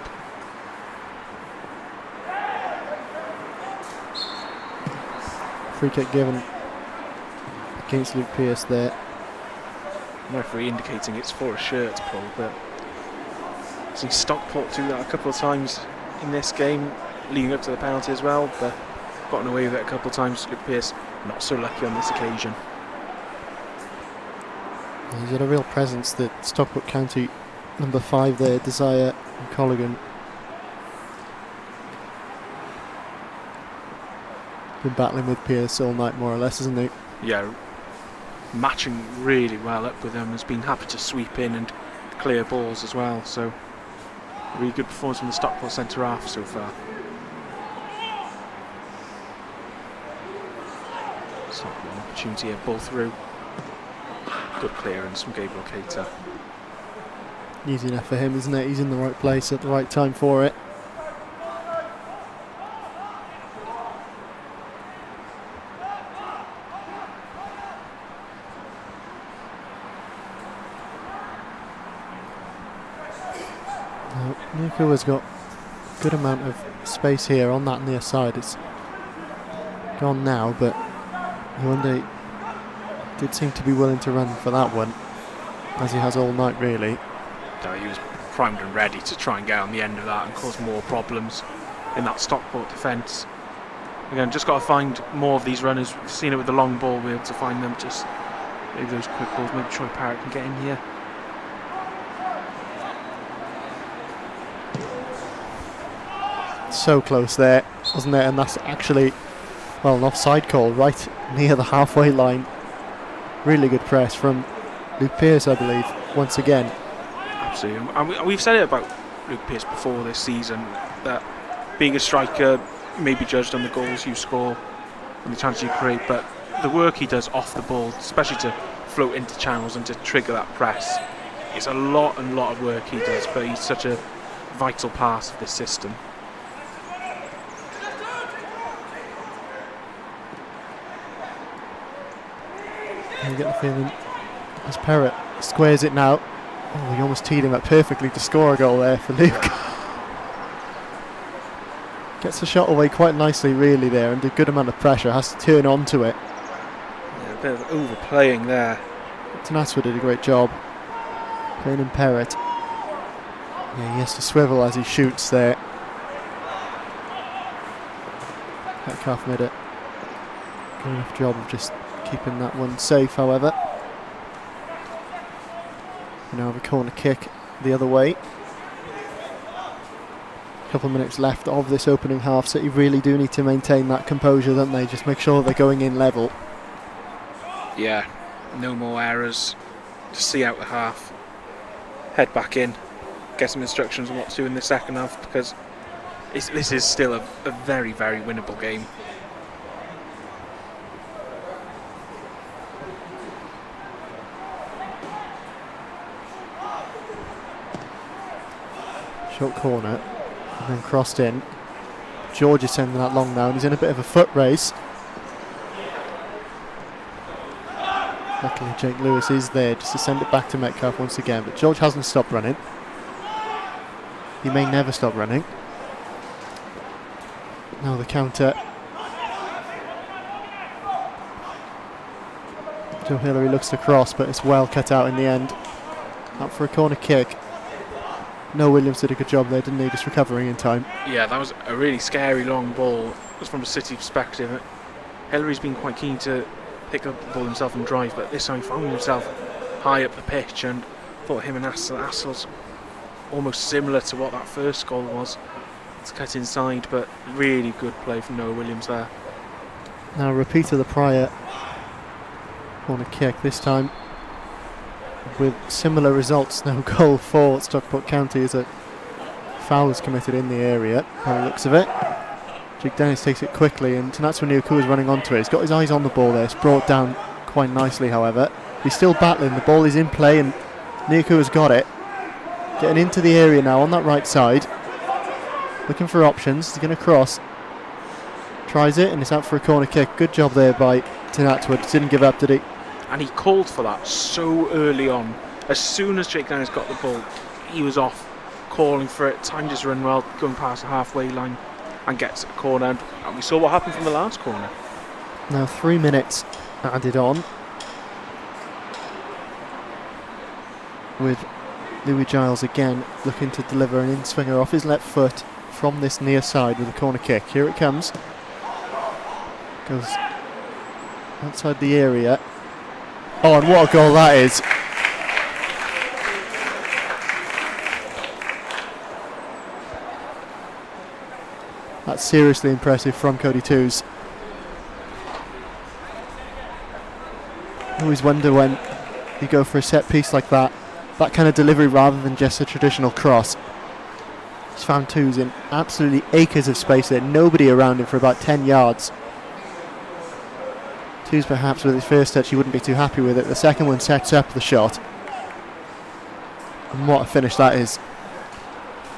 Speaker 4: Free kick given against Luke Pearce there.
Speaker 3: The referee indicating it's for a shirt pull, but I've seen Stockport do that a couple of times in this game, leading up to the penalty as well, but gotten away with it a couple of times. Luke Pearce not so lucky on this occasion.
Speaker 4: He's got a real presence, that Stockport County number 5 there, Desire and Colligan. Been battling with Pearce all night, more or less, isn't he?
Speaker 3: Yeah, matching really well up with him. Has been happy to sweep in and clear balls as well. So really good performance from the Stockport centre half so far. Stockport an opportunity here, ball through. Good clearance from Gabriel Keita.
Speaker 4: Easy enough for him, isn't it? He's in the right place at the right time for it. Now, Nico has got a good amount of space here on that near side. It's gone now, but I wonder, he did seem to be willing to run for that one, as he has all night, really.
Speaker 3: He was primed and ready to try and get on the end of that and cause more problems in that Stockport defence. Again, just got to find more of these runners. We've seen it with the long ball, we're able to find them, just maybe those quick balls. Maybe Troy Parrott can get in here.
Speaker 4: So close there, wasn't it? And that's actually, well, an offside call right near the halfway line. Really good press from Luke Pearce, I believe, once again.
Speaker 3: Absolutely. And we've said it about Luke Pearce before this season, that being a striker may be judged on the goals you score and the chances you create, but the work he does off the ball, especially to float into channels and to trigger that press, it's a lot of work he does, but he's such a vital part of this system.
Speaker 4: And you get the feeling as Perrott squares it now. Oh, he almost teed him up perfectly to score a goal there for Luke. Gets the shot away quite nicely really there, under a good amount of pressure, has to turn onto it.
Speaker 3: Yeah, a bit of overplaying there.
Speaker 4: Tanaswa did a great job playing in Perrott. Yeah, he has to swivel as he shoots there. Metcalf made a good enough job of just keeping that one safe, however. We now have a corner kick the other way. Couple of minutes left of this opening half. City really do need to maintain that composure, don't they? Just make sure they're going in level.
Speaker 3: Yeah, no more errors. Just see out the half. Head back in. Get some instructions on what to do in the second half, because this is still a very, very winnable game.
Speaker 4: Short corner. And then crossed in. George is sending that long now, and he's in a bit of a foot race. Luckily Jake Lewis is there just to send it back to Metcalf once again, but George hasn't stopped running. He may never stop running. Now the counter. Joe Hillary looks to cross, but it's well cut out in the end. Out for a corner kick. No, Williams did a good job there, didn't he? Just recovering in time.
Speaker 3: Yeah, that was a really scary long ball. Just from a City perspective. Hillary's been quite keen to pick up the ball himself and drive, but this time he found himself high up the pitch, and thought him and Assel's almost similar to what that first goal was. It's cut inside, but really good play from Noah Williams there.
Speaker 4: Now a repeat of the prior corner kick, this time with similar results. No goal for Stockport County as a foul is committed in the area by the looks of it. Jake Dennis takes it quickly, and Tanaswa Nyakua is running onto it. He's got his eyes on the ball there. It's brought down quite nicely, however. He's still battling. The ball is in play, and Nyakua's got it. Getting into the area now on that right side. Looking for options. He's going to cross. Tries it, and it's out for a corner kick. Good job there by Tanaswa. Didn't give up, did he?
Speaker 3: And he called for that so early on. As soon as Jake Dennis got the ball, he was off, calling for it. Timed his run well, going past the halfway line, and gets a corner. And we saw what happened from the last corner.
Speaker 4: Now 3 minutes added on, with Louis Giles again looking to deliver an in-swinger off his left foot from this near side with a corner kick. Here it comes. Goes outside the area. Oh, and what a goal that is. That's seriously impressive from Cody Twos. I always wonder when you go for a set piece like that, that kind of delivery rather than just a traditional cross. He's found Twos in absolutely acres of space there, nobody around him for about 10 yards. Twos perhaps with his first touch he wouldn't be too happy with it. The second one sets up the shot. And what a finish that is.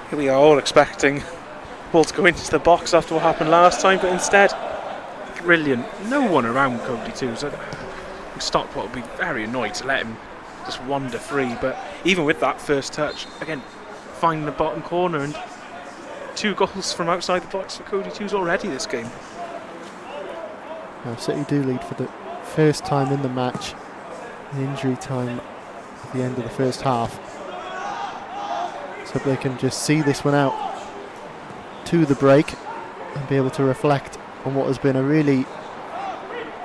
Speaker 3: Here we are all expecting ball to go into the box after what happened last time, but instead, brilliant. No one around Cody Twos. Stockport would be very annoyed to let him just wander free, but even with that first touch, again, finding the bottom corner, and 2 goals from outside the box for Cody Twos already this game.
Speaker 4: Now City do lead for the first time in the match. The injury time at the end of the first half. So they can just see this one out to the break and be able to reflect on what has been a really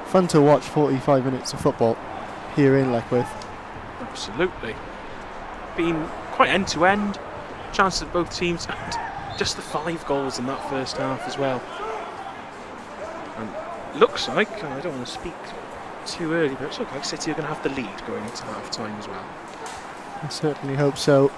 Speaker 4: fun to watch 45 minutes of football here in Leckwith.
Speaker 3: Absolutely. Been quite end-to-end. Chances at both teams, and just the 5 goals in that first half as well. And looks like, I don't want to speak too early, but it looks like City are going to have the lead going into half-time as well.
Speaker 4: I certainly hope so.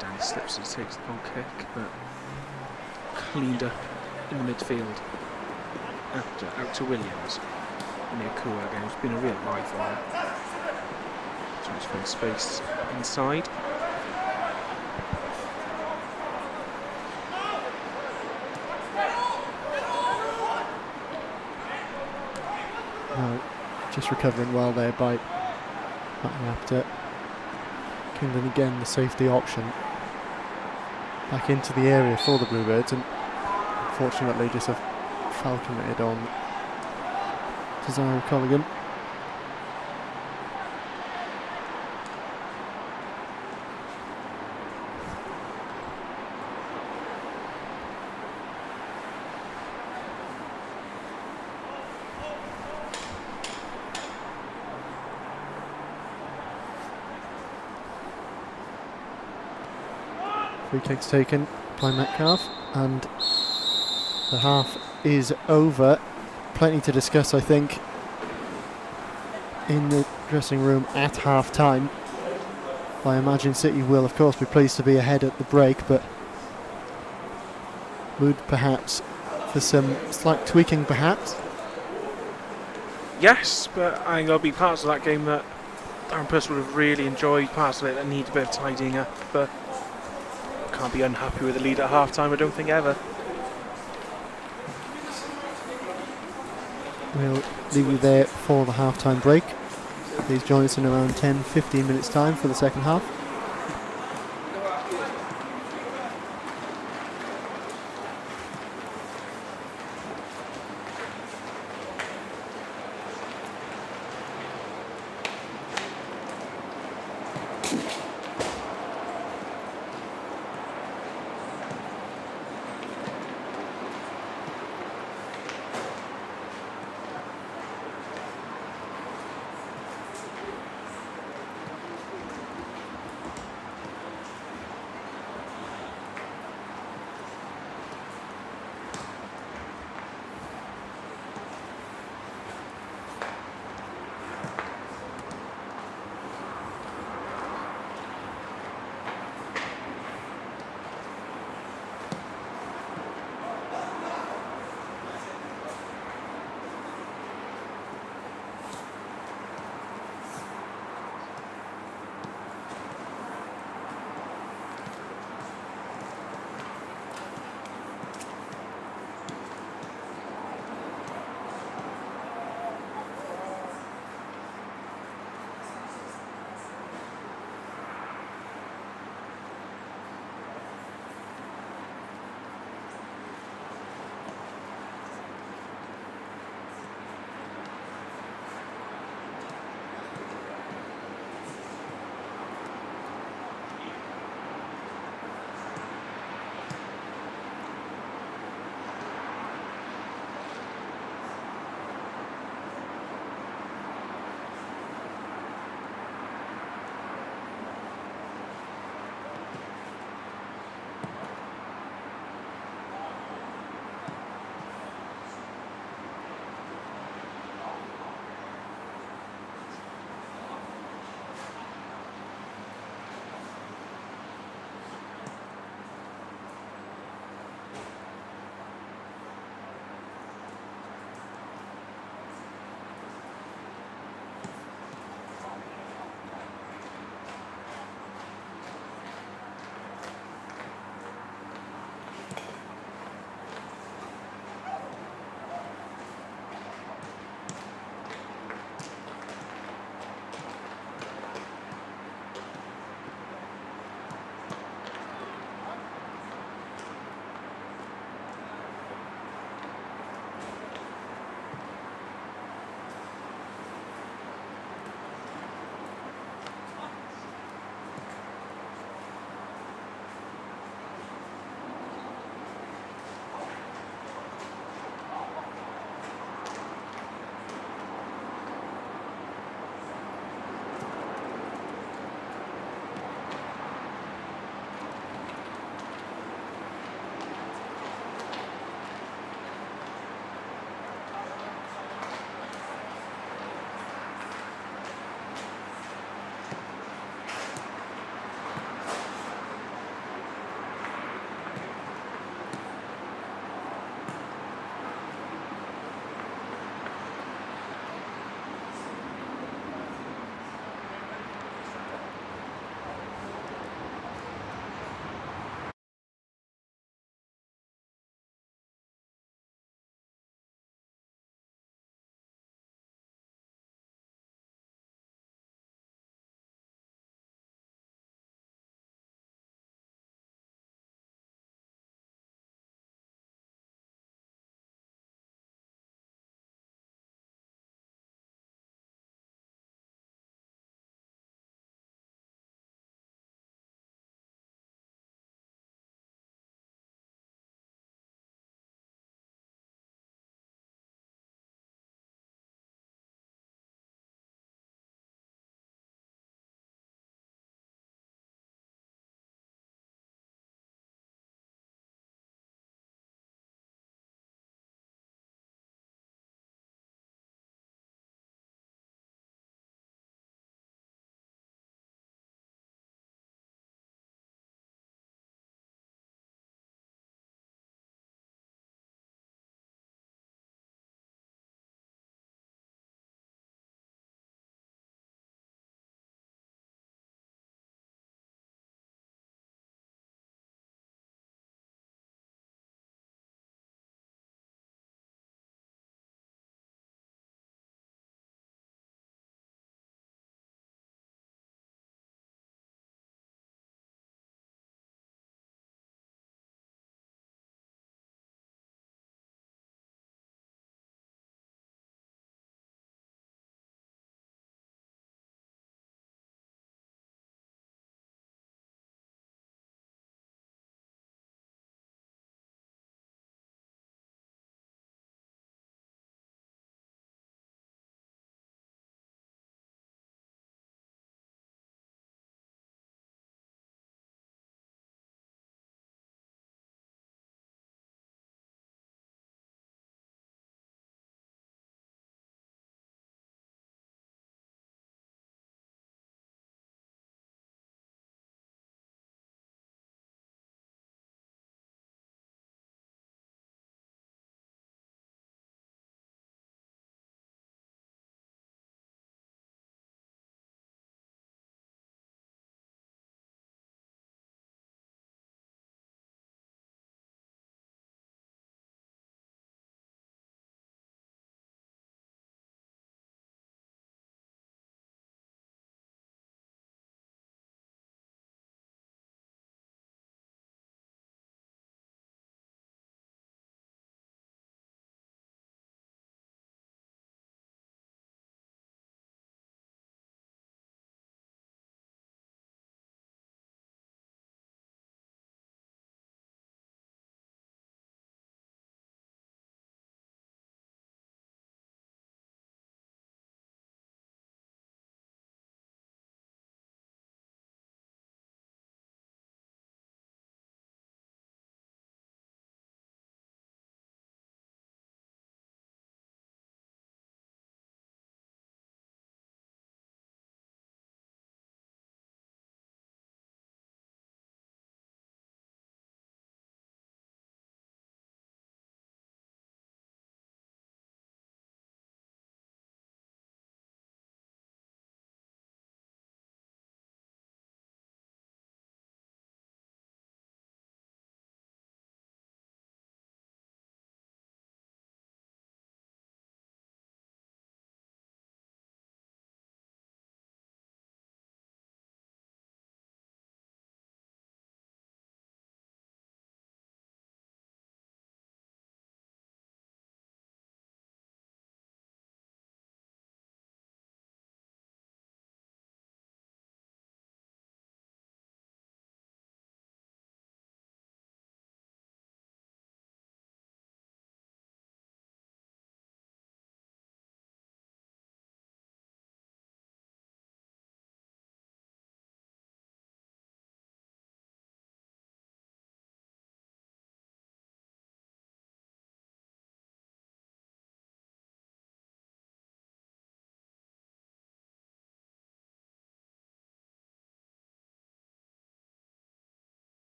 Speaker 3: Danny slips and takes the goal kick, but cleaned up in the midfield. Out to Williams. Nyakua again, who's been a real lifeline. So Just find space inside.
Speaker 4: No, just recovering well there by Raptor. Kingdon again, the safety option. Back into the area for the Bluebirds, and unfortunately just a foul committed on Desiree Colligan. Free kicks taken by Metcalf, and the half is over. Plenty to discuss, I think, in the dressing room at half time. I imagine City will, of course, be pleased to be ahead at the break, but would perhaps for some slight tweaking, perhaps.
Speaker 3: Yes, but I think there'll be parts of that game that Darren Purcell would have really enjoyed, parts of it that need a bit of tidying up, but can't be unhappy with the lead at half time, I don't think, ever.
Speaker 4: We'll leave you there for the half-time break. Please join us in around 10-15 minutes time for the second half.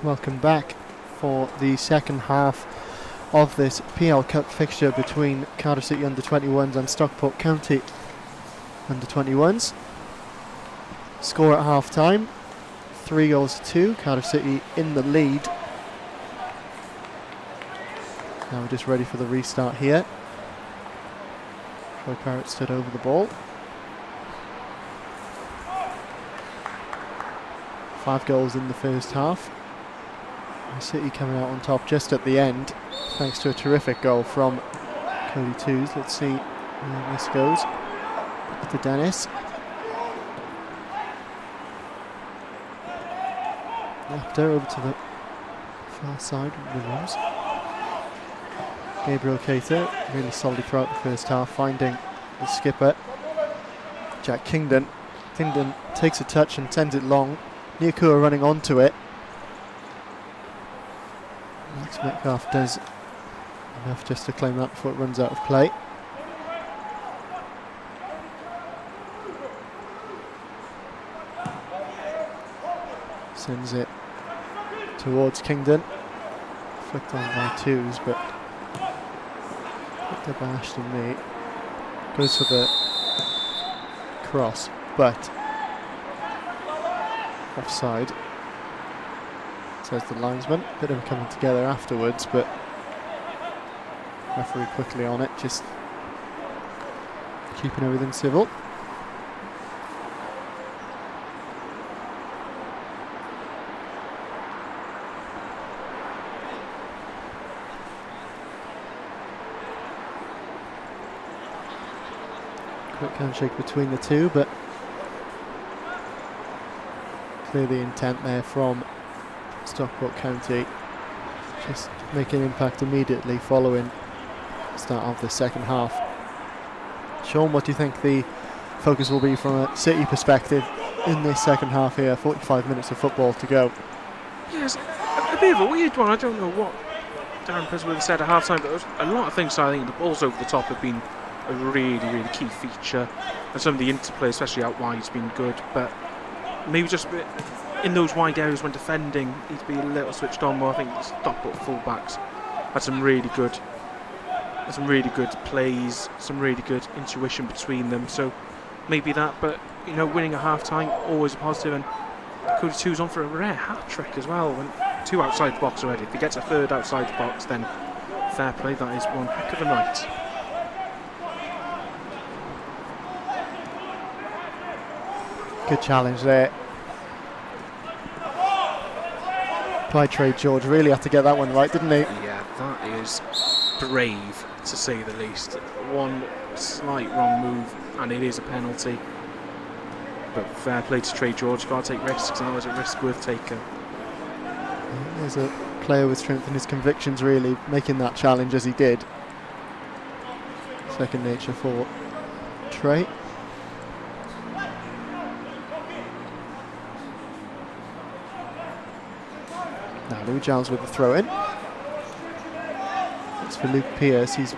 Speaker 4: Welcome back for the second half of this PL Cup fixture between Cardiff City under-21s and Stockport County under-21s. Score at half time, 3-2, Cardiff City in the lead. Now we're just ready for the restart here. Troy Parrott stood over the ball. 5 goals in the first half. City coming out on top just at the end, thanks to a terrific goal from Cody Twos. Let's see where this goes. To Dennis. After over to the far side, Williams. Gabriel Cater, really solid throughout the first half, finding the skipper, Jack Kingdon. Kingdon takes a touch and sends it long. Nyakua running onto it. Max Metcalf does enough just to claim that before it runs out of play. Sends it towards Kingdon. Flicked on by Twos, but picked up by Ashton Mee. Goes for the cross, but offside, says the linesman. Bit of them coming together afterwards, but referee quickly on it, just keeping everything civil. Quick handshake between the two, but clear the intent there from Stockport County. Just make an impact immediately following the start of the second half. Sean, what do you think the focus will be from a City perspective in this second half here? 45 minutes of football to go.
Speaker 3: Yes, a bit of a weird one. I don't know what Darren Priswood said at half time, but a lot of things. I think the balls over the top have been a really, really key feature, and some of the interplay, especially out wide, has been good, but maybe just in those wide areas when defending, need to be a little switched on more. I think the Stockport fullbacks had some really good plays, some really good intuition between them, so maybe that, but you know, winning at half time, always a positive, and Cody Two's on for a rare hat-trick as well, when 2 outside the box already. If he gets a 3rd outside the box, then fair play, that is one heck of a night.
Speaker 4: Good challenge there by Trey George. Really had to get that one right, didn't he?
Speaker 3: Yeah, that is brave, to say the least. One slight wrong move and it is a penalty. But fair play to Trey George. Got to take risks, and that was a risk worth taking.
Speaker 4: There's a player with strength in his convictions, really, making that challenge as he did. Second nature for Trey. Now Lou Giles with the throw in. It's for Luke Pearce. He's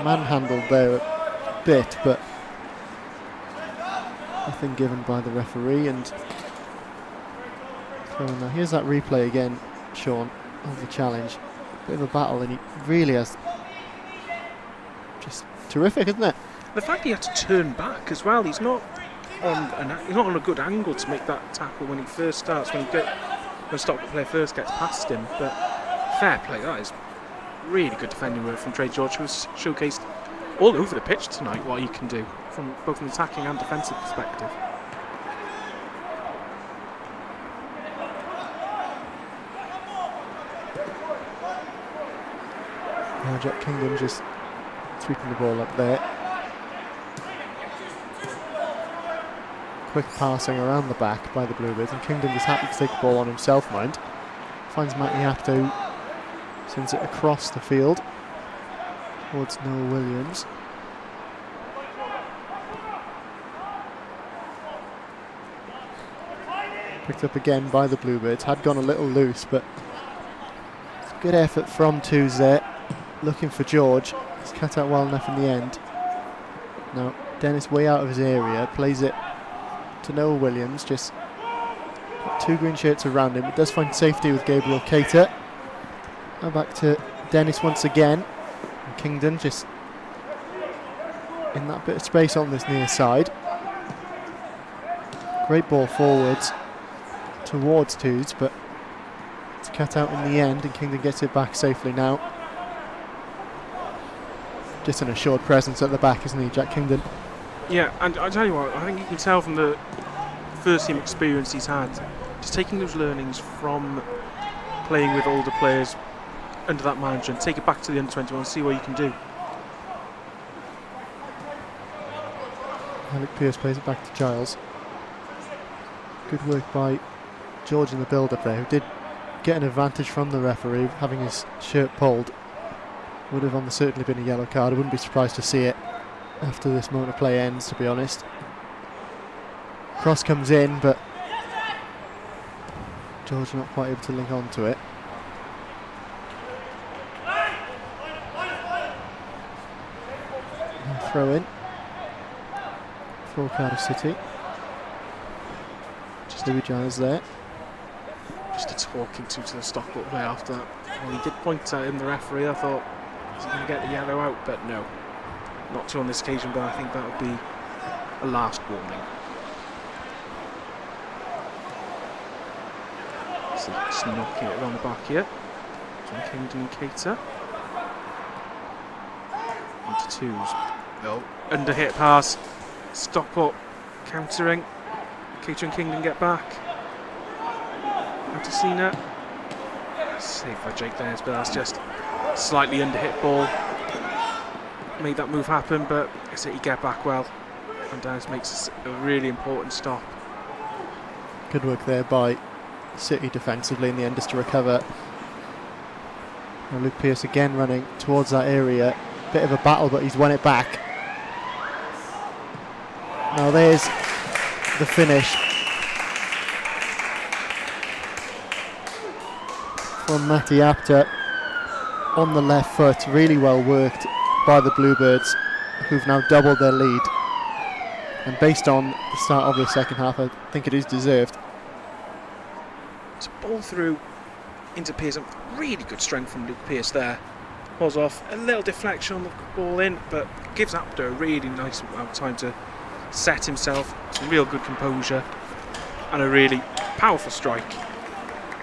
Speaker 4: manhandled there a bit, but nothing given by the referee. And throwing now. Here's that replay again, Sean, of the challenge. Bit of a battle, and he really has just terrific, isn't it?
Speaker 3: The fact he had to turn back as well. He's not on a good angle to make that tackle when he first starts. When Stockport player first gets past him, but fair play. That is really good defending work from Trey George, who was showcased all over the pitch tonight what he can do from both an attacking and defensive perspective.
Speaker 4: Now Jack Kingdon just sweeping the ball up there. Quick passing around the back by the Bluebirds, and Kingdon is happy to take the ball on himself, mind. Finds Matty Apto, sends it across the field towards Noah Williams. Picked up again by the Bluebirds, had gone a little loose, but it's a good effort from Twos there, looking for George. He's cut out well enough in the end. Now Dennis way out of his area, plays it to Noah Williams, just 2 green shirts around him. It does find safety with Gabriel Keita. Now back to Dennis once again. And Kingdon just in that bit of space on this near side. Great ball forwards towards Twos, but it's cut out in the end, and Kingdon gets it back safely now. Just an assured presence at the back, isn't he, Jack Kingdon?
Speaker 3: Yeah, and I tell you what, I think you can tell from the first team experience he's had, just taking those learnings from playing with older players under that manager and take it back to the under-21 and see what you can do.
Speaker 4: Alec Pearce plays it back to Giles. Good work by George in the build-up there, who did get an advantage from the referee, having his shirt pulled. Would have almost certainly been a yellow card. I wouldn't be surprised to see it after this moment of play ends, to be honest. Cross comes in, but George not quite able to link on to it. And throw in for Cardiff City. Just Louis Giles there.
Speaker 3: Just a talking to the Stockport player after that. Well, he did point at him, the referee. I thought, is he going to get the yellow out? But no, not to on this occasion, but I think that would be a last warning. So just knocking it around the back here. John Kingdon and Keita. Into Twos. No, under hit pass. Stockport countering. Keita and Kingdon get back. Anticina. Saved by Jake Dennis, but that's just slightly under hit ball. Made that move happen, but City get back well. And Dennis makes a really important stop.
Speaker 4: Good work there by City defensively in the end just to recover. And Luke Pearce again running towards that area. Bit of a battle, but he's won it back. Now there's the finish from Matty Apter on the left foot. Really well worked by the Bluebirds, who've now doubled their lead. And based on the start of the second half, I think it is deserved.
Speaker 3: It's a ball through into Pearce. Really good strength from Luke Pearce there. Was off, a little deflection on the ball in, but gives Apter a really nice amount of time to set himself. Some real good composure and a really powerful strike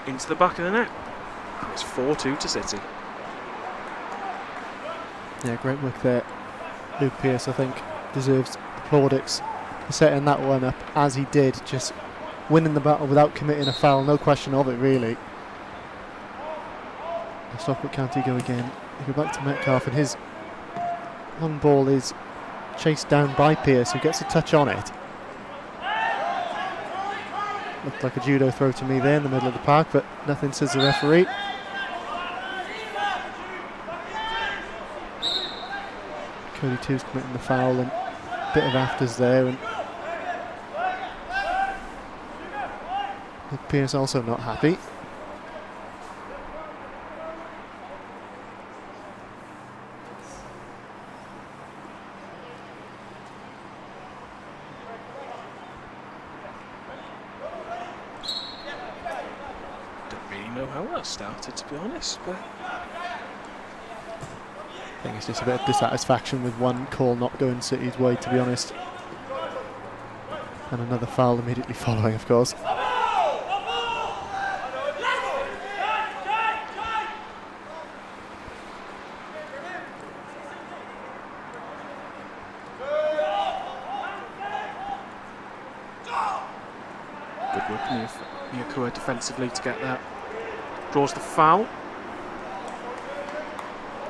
Speaker 3: into the back of the net. It's 4-2 to City.
Speaker 4: Yeah, great work there. Luke Pearce, I think, deserves plaudits for setting that one up as he did, just winning the battle without committing a foul, no question of it really. Stockport County go again. They go back to Metcalf, and his on ball is chased down by Pearce, who gets a touch on it. Looked like a judo throw to me there in the middle of the park, but nothing, says the referee. Cody Two's committing the foul, and a bit of afters there, and Pearce also not happy.
Speaker 3: How that started, to be honest, but
Speaker 4: I think it's just a bit of dissatisfaction with one call not going City's way, to be honest. And another foul immediately following, of course.
Speaker 3: good work Miyakura defensively to get that. Draws the foul.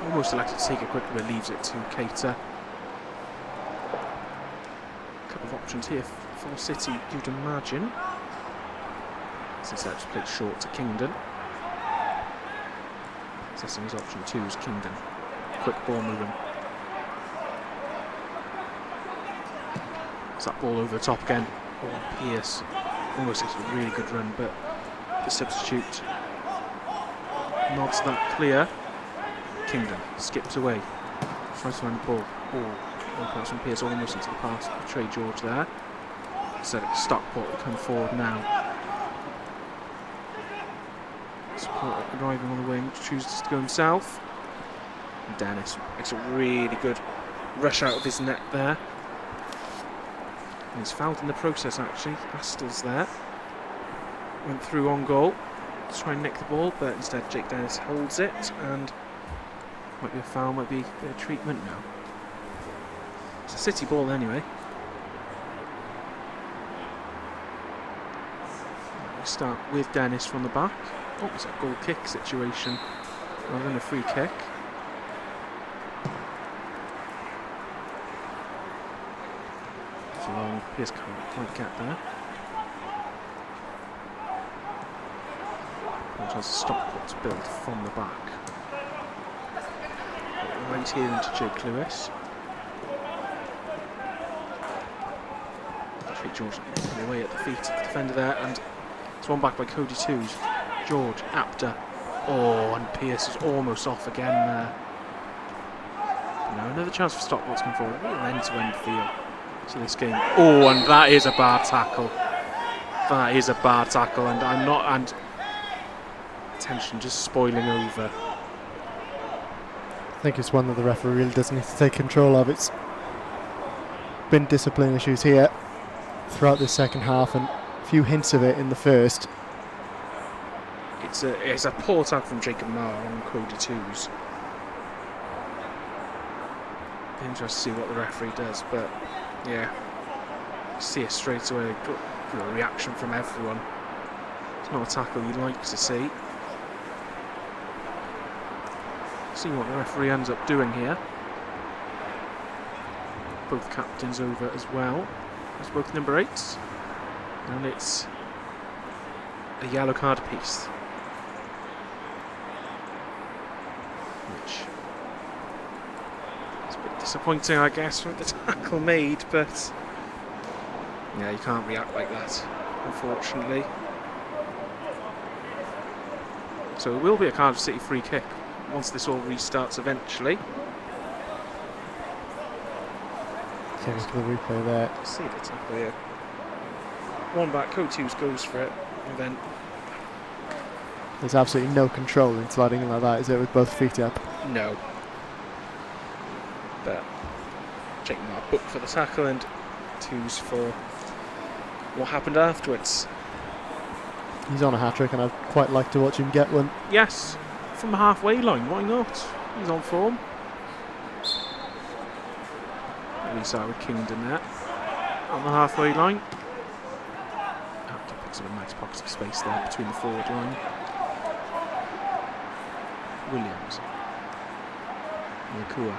Speaker 3: Almost elected to take it quickly, but leaves it to Keita. A couple of options here for City, you'd imagine. Since that's played short to Kingdon. Assessing his option 2 is Kingdon. Quick ball moving. It's that ball over the top again. Oh, Pearce. Almost gets a really good run, but the substitute nods that clear. Kingdon skips away. Tries to find the ball. One pass from Pearce almost into the pass of Trey George there. Instead of Stockport will come forward now. Supporter arriving on the wing, which chooses to go himself. And Dennis makes a really good rush out of his net there. And he's fouled in the process actually. Astel's there. Went through on goal to try and nick the ball, but instead Jake Dennis holds it, and might be a foul, might be a bit of treatment now. It's a City ball anyway. We start with Dennis from the back. Oh, it's a goal kick situation rather than a free kick. It's long, Pierce can't quite get there. And tries to stop what's built from the back. Right here into Jake Lewis. Actually, George away at the feet of the defender there, and it's one back by Cody Twos. George, Apter. Oh, and Pierce is almost off again there. Now another chance for Stockport to come forward. Real end-to-end feel to this game. Oh, and that is a bad tackle. That is a bad tackle, and I'm not. And attention just spoiling over.
Speaker 4: I think it's one that the referee really does need to take control of. It's been discipline issues here throughout this second half, and a few hints of it in the first.
Speaker 3: It's a poor tackle from Jacob Marr on Cody Twos. Be interested to see what the referee does, but yeah, you see it straight away. Good reaction from everyone. It's not a tackle you'd like to see. See what the referee ends up doing here. Both captains over as well. It's both number 8s, and it's a yellow card apiece, which is a bit disappointing, I guess, with the tackle made. But yeah, you can't react like that, unfortunately. So it will be a Cardiff City free kick once this all restarts eventually.
Speaker 4: Take us to the replay there.
Speaker 3: See the tackle here. One back, Coates goes for it, and then
Speaker 4: There's absolutely no control in sliding in like that, is it, with both feet up?
Speaker 3: no. But Jake Marr booked for the tackle, and Twos for what happened afterwards.
Speaker 4: He's on a hat-trick, and I'd quite like to watch him get one.
Speaker 3: Yes, from the halfway line, why not? He's on form. We start with Kingdon there on the halfway line. Apter picks up a nice pocket of space there between the forward line. Williams. Nakua.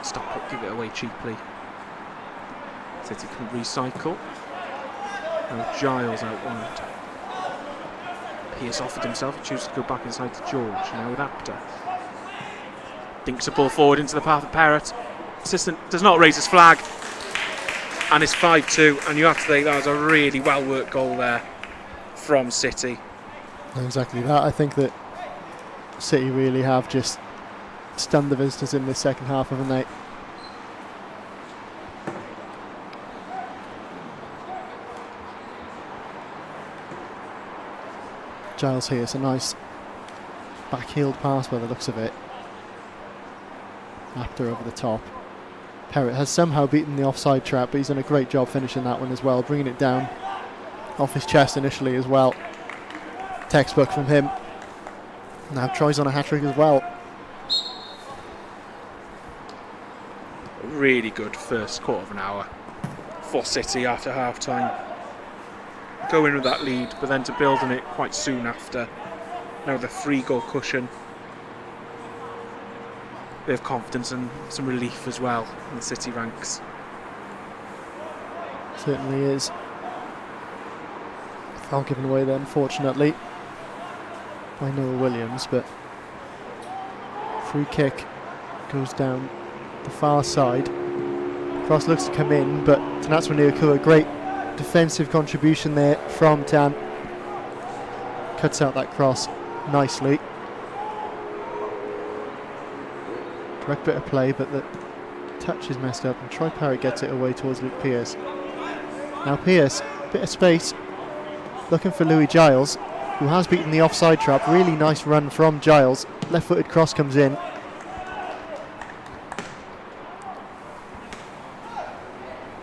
Speaker 3: Stockport give it away cheaply. City can recycle. Now Giles out wide. Pierce offered himself, he chooses to go back inside to George. Now with Apter. Dinks a ball forward into the path of Parrott. Assistant does not raise his flag, and it's 5-2, and you have to think that was a really well worked goal there from City.
Speaker 4: Exactly that. I think that City really have just stunned the visitors in this second half, haven't they? Giles here, it's a nice back-heeled pass by the looks of it. Apter over the top. Parrott has somehow beaten the offside trap, but he's done a great job finishing that one as well, bringing it down off his chest initially as well. Textbook from him. Now tries on a hat-trick as well.
Speaker 3: A really good first quarter of an hour for City after half-time. Going with that lead, but then to build on it quite soon after. Now the 3-goal cushion. Bit of confidence and some relief as well in the City ranks.
Speaker 4: Certainly is. Foul given away there, unfortunately, by Noah Williams, but free kick goes down the far side. Cross looks to come in, but Tanatswa Nyakua, great defensive contribution there from Tan. Cuts out that cross nicely. Direct bit of play, but the touch is messed up, and Troy Parrott gets it away towards Luke Pierce. Now Pierce, bit of space, looking for Louis Giles. who has beaten the offside trap. Really nice run from Giles. Left-footed cross comes in.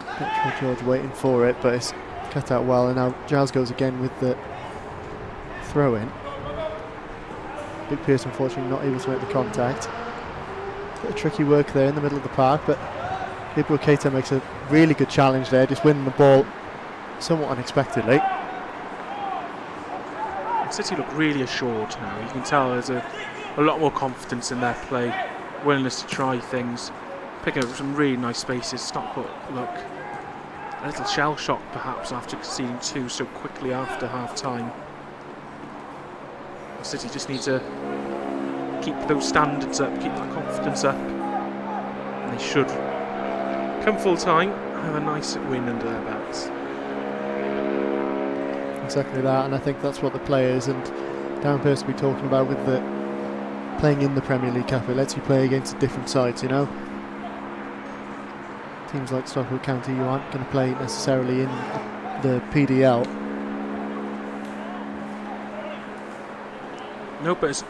Speaker 4: Petro George waiting for it, but it's cut out well, and now Giles goes again with the throw-in. Big Pierce unfortunately not able to make the contact. Bit of tricky work there in the middle of the park, but Gabriel Keita makes a really good challenge there, just winning the ball somewhat unexpectedly.
Speaker 3: City look really assured now. You can tell there's a lot more confidence in their play, willingness to try things, picking up some really nice spaces. Stockport look a little shell-shocked perhaps after conceding 2 so quickly after half-time. City just need to keep those standards up, keep that confidence up, and they should come full-time have a nice win under their belts.
Speaker 4: Exactly that, and I think that's what the players and Darren Pearce will be talking about with the playing in the Premier League Cup. It lets you play against different sides, you know. Teams like Stockport County, you aren't going to play necessarily in the PDL.
Speaker 3: No, but it's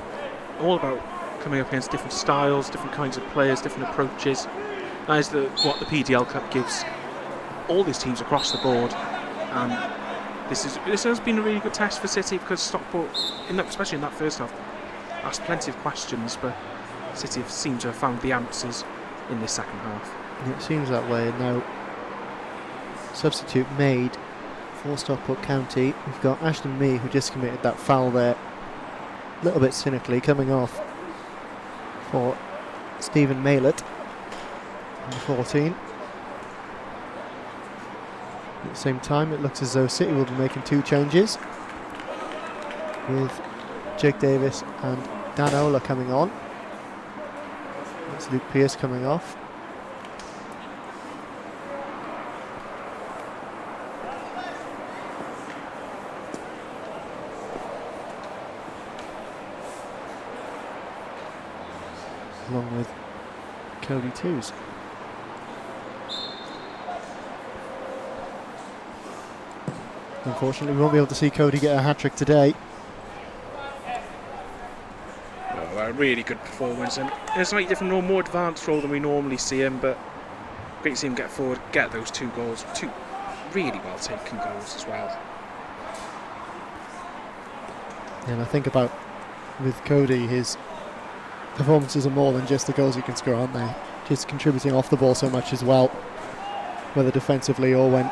Speaker 3: all about coming up against different styles, different kinds of players, different approaches. That is what the PDL Cup gives all these teams across the board, and this has been a really good test for City, because Stockport, especially in that first half, asked plenty of questions, but City seem to have found the answers in this second half.
Speaker 4: It seems that way. Now, substitute made for Stockport County. We've got Ashton Mee, who just committed that foul there, a little bit cynically, coming off for Stephen Maylett, number 14. At the same time, it looks as though City will be making 2 changes, with Jake Davis and Dan Ola coming on. That's Luke Pearce coming off. Along with Cody Twos. Unfortunately, we won't be able to see Cody get a hat-trick today.
Speaker 3: Well, a really good performance, and in a slightly different role, more advanced role than we normally see him, but great to see him get forward, get those 2 goals, 2 really well taken goals as well.
Speaker 4: And I think about, with Cody, his performances are more than just the goals he can score, aren't they? Just contributing off the ball so much as well, whether defensively or when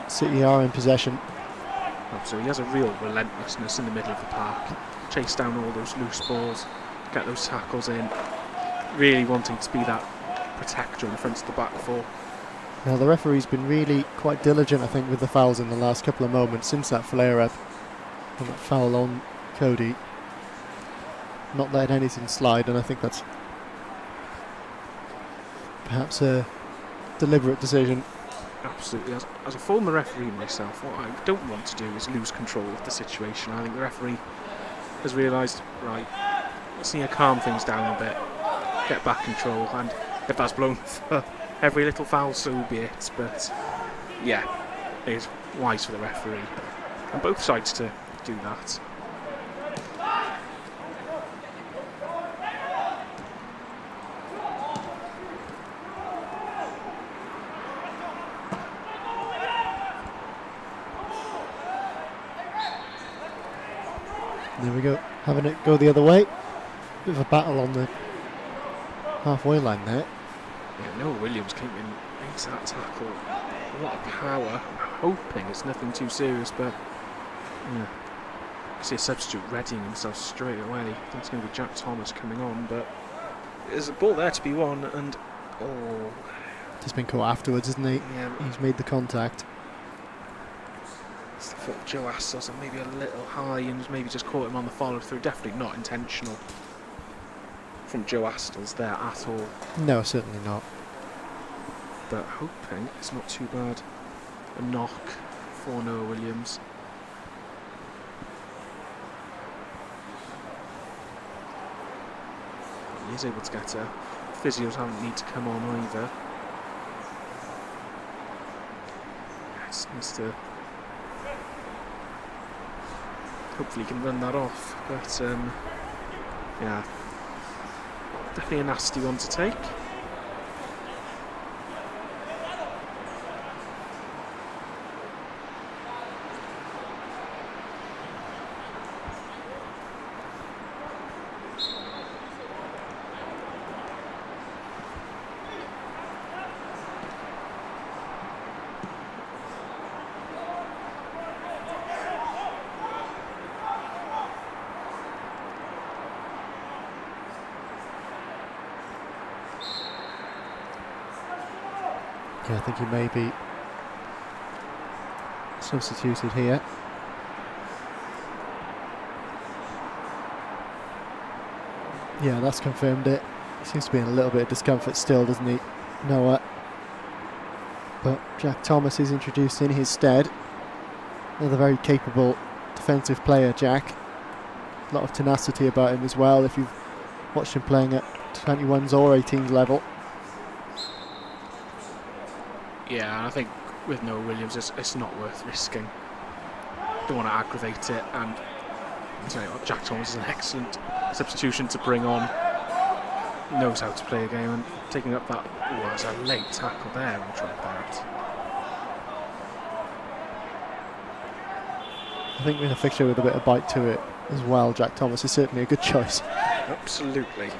Speaker 4: City are in possession.
Speaker 3: So he has a real relentlessness in the middle of the park, chase down all those loose balls, get those tackles in, really wanting to be that protector in front of the back four.
Speaker 4: Now the referee's been really quite diligent, I think, with the fouls in the last couple of moments since that flare-up and that foul on Cody. Not letting anything slide, and I think that's perhaps a deliberate decision.
Speaker 3: Absolutely. As a former referee myself, what I don't want to do is lose control of the situation. I think the referee has realised, right, let's need to calm things down a bit, get back control, and if that's blown for every little foul, so be it. But yeah, it is wise for the referee and both sides to do that.
Speaker 4: There we go, having it go the other way. Bit of a battle on the halfway line there.
Speaker 3: Yeah, Noah Williams came in, makes that tackle. A lot of power. I'm hoping it's nothing too serious, but yeah. I see a substitute readying himself straight away. I think it's going to be Jack Thomas coming on, but there's a ball there to be won, and oh.
Speaker 4: Just been caught afterwards, isn't he?
Speaker 3: Yeah.
Speaker 4: He's made the contact.
Speaker 3: It's the foot of Joe Astos, and maybe a little high, and maybe just caught him on the follow through. Definitely not intentional from Joe Astos there at all.
Speaker 4: No, certainly not.
Speaker 3: But hoping it's not too bad. A knock for Noah Williams. He is able to get her. Physios haven't need to come on either. Yes, needs to hopefully he can run that off. But yeah, definitely a nasty one to take.
Speaker 4: Yeah, I think he may be substituted here. Yeah, that's confirmed it. He seems to be in a little bit of discomfort still, doesn't he, Noah? But Jack Thomas is introduced in his stead. Another very capable defensive player, Jack. A lot of tenacity about him as well, if you've watched him playing at 21s or 18s level.
Speaker 3: Yeah, and I think with Noah Williams, it's not worth risking. Don't want to aggravate it, and you know, Jack Thomas is an excellent substitution to bring on. Knows how to play a game, and taking up that was a late tackle there on Troy Parrott.
Speaker 4: I think with a fixture with a bit of bite to it as well, Jack Thomas is certainly a good choice.
Speaker 3: Absolutely.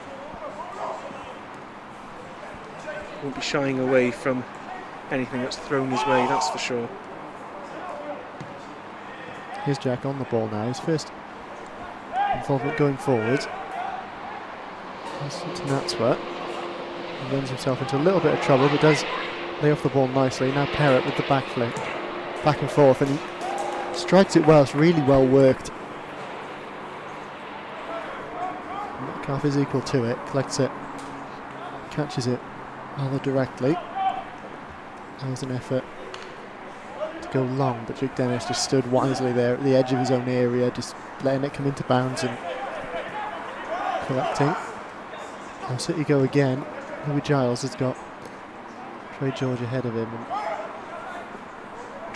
Speaker 3: Won't be shying away from anything that's thrown his way, that's for sure.
Speaker 4: Here's Jack on the ball now. His first involvement going forward. To Natswa. He runs himself into a little bit of trouble, but does lay off the ball nicely. Now Parrott with the back flick. Back and forth, and he strikes it well. It's really well worked. Metcalf is equal to it. Collects it. Catches it rather directly. That was an effort to go long, but Jake Dennis just stood wisely there at the edge of his own area, just letting it come into bounds and collecting. Now City go again. Louis Giles has got Trey George ahead of him,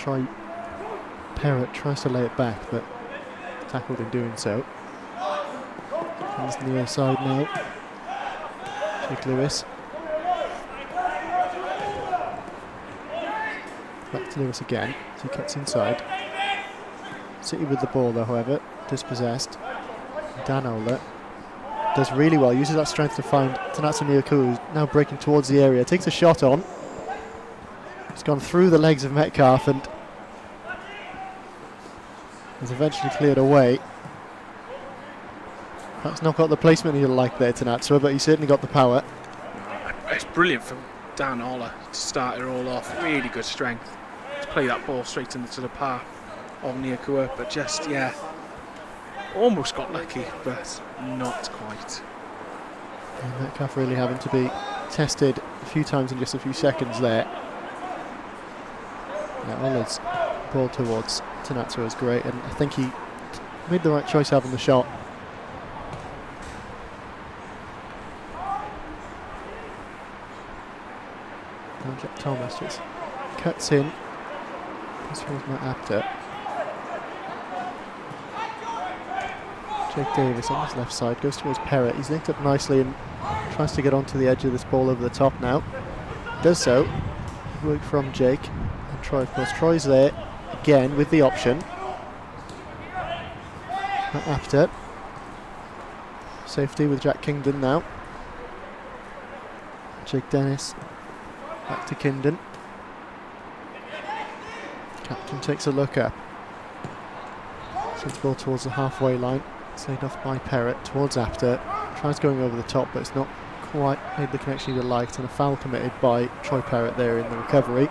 Speaker 4: and Parrott tries to lay it back, but tackled in doing so. Comes near side now. Jake Lewis. Back to Lewis again, as he cuts inside. City with the ball though, however, dispossessed. Dan Ola does really well, uses that strength to find Tanatsu Niyaku, who's now breaking towards the area, takes a shot on. It's gone through the legs of Metcalf and is eventually cleared away. Perhaps not got the placement he'd like there, Tanatsu, but he certainly got the power.
Speaker 3: It's brilliant from Dan Ola to start it all off. Really good strength to play that ball straight into the path of Niakua, but just, yeah, almost got lucky, but not quite.
Speaker 4: And Metcalf really having to be tested a few times in just a few seconds there. Yeah, Ola's ball towards Tanatsu was great, and I think he made the right choice having the shot. Now Jack Thomas just cuts in. This was Matt Apter. Jake Davis on his left side goes towards Parrott. He's linked up nicely and tries to get onto the edge of this ball over the top now. Does so. Work from Jake. And Troy, of course. Troy's there again with the option. Matt Apter. Safety with Jack Kingdon now. Jake Dennis. Back to Kingdon. Captain takes a look up. Sends the ball towards the halfway line. Saved off by Parrott towards Apter. Tries going over the top, but it's not quite made the connection he'd liked, and a foul committed by Troy Parrott there in the recovery.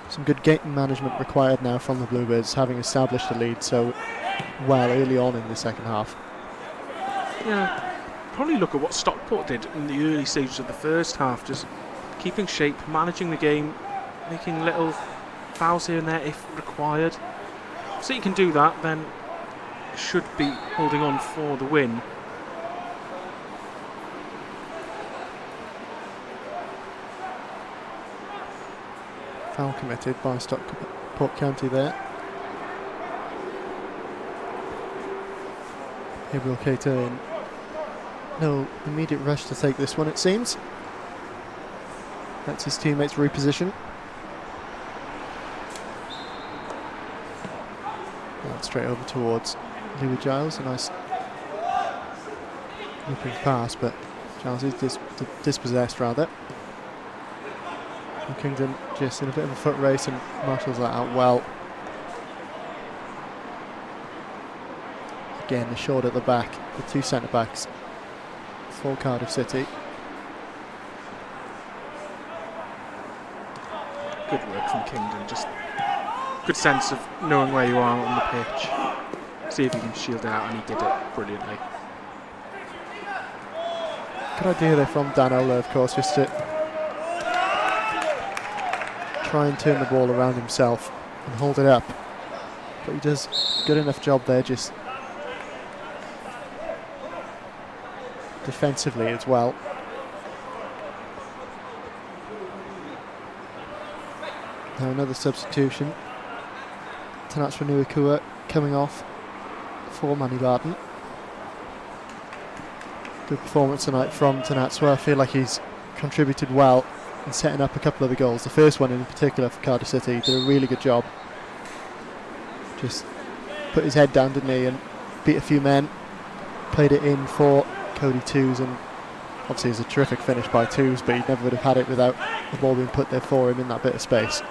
Speaker 4: Some good game management required now from the Bluebirds, having established the lead so well early on in the second half.
Speaker 3: Yeah, probably look at what Stockport did in the early stages of the first half, just keeping shape, managing the game, making little fouls here and there if required. So you can do that, then should be holding on for the win.
Speaker 4: Foul committed by Stockport County there. Gabriel Keita in no immediate rush to take this one, it seems. That's his teammates reposition. And straight over towards Louis Giles. A nice looping pass, but Giles is dispossessed rather. And Kingdon just in a bit of a foot race and marshals that out well. Again, assured at the back, the two centre backs for Cardiff City.
Speaker 3: Good work from Kingdon, just good sense of knowing where you are on the pitch. See if you can shield out, and he did it brilliantly.
Speaker 4: Good idea there from Dan Ola, of course, just to try and turn the ball around himself and hold it up. But he does a good enough job there, just defensively as well. Now another substitution. Tanats Renuikua coming off for Manny Barton. Good performance tonight from Tanats. I feel like he's contributed well in setting up a couple of the goals. The first one in particular for Cardiff City, did a really good job. Just put his head down, didn't he, and beat a few men. Played it in for Cody Twos, and obviously it was a terrific finish by Twos, but he never would have had it without the ball being put there for him in that bit of space.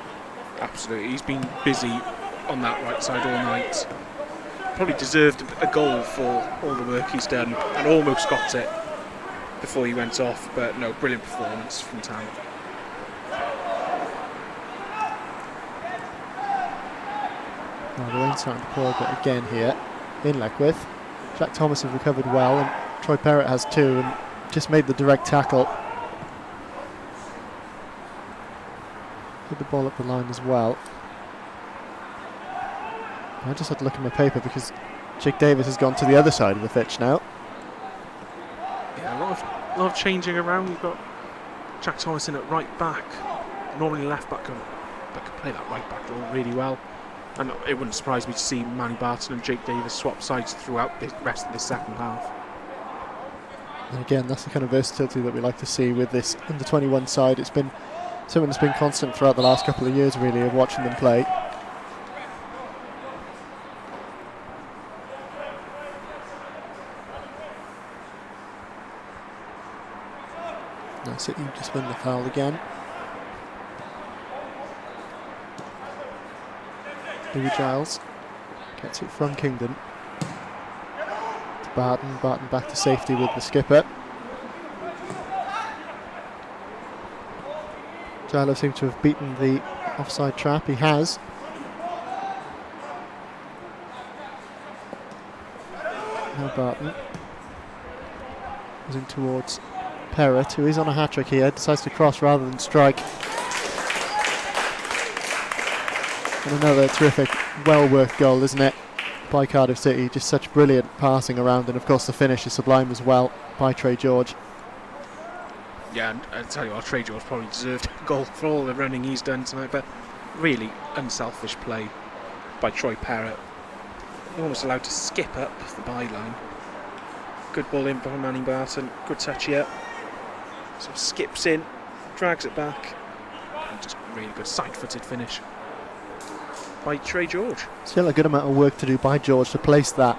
Speaker 3: Absolutely, he's been busy on that right side all night. Probably deserved a goal for all the work he's done, and almost got it before he went off, but no, brilliant performance from Tam.
Speaker 4: Now the rain's starting to pour a bit again here in Leckwith. Jack Thomas has recovered well, and Troy Perrott has too, and just made the direct tackle. Put the ball up the line as well. I just had to look at my paper because Jake Davis has gone to the other side of the pitch now.
Speaker 3: Yeah, a lot of changing around. You've got Jack Thomas in at right back, normally left back, but can play that right back role really well. And it wouldn't surprise me to see Manny Barton and Jake Davis swap sides throughout the rest of the second half.
Speaker 4: And again, that's the kind of versatility that we like to see with this under-21 side. It's been something that's been constant throughout the last couple of years, really, of watching them play. Now City just win the foul again. Louis Giles gets it from Kingdon to Barton. Barton back to safety with the skipper. Giles seems to have beaten the offside trap. He has. Now Barton is in towards Perrott, who is on a hat-trick here, decides to cross rather than strike. And another terrific, well-worked goal, isn't it, by Cardiff City. Just such brilliant passing around, and of course the finish is sublime as well by Trey George.
Speaker 3: Yeah, and I tell you what, Trey George probably deserved a goal for all the running he's done tonight, but really unselfish play by Troy Perrott. Almost allowed to skip up the byline. Good ball in by Manny Barton, good touch here. So skips in, drags it back, and just really good side-footed finish by Trey George.
Speaker 4: Still a good amount of work to do by George to place that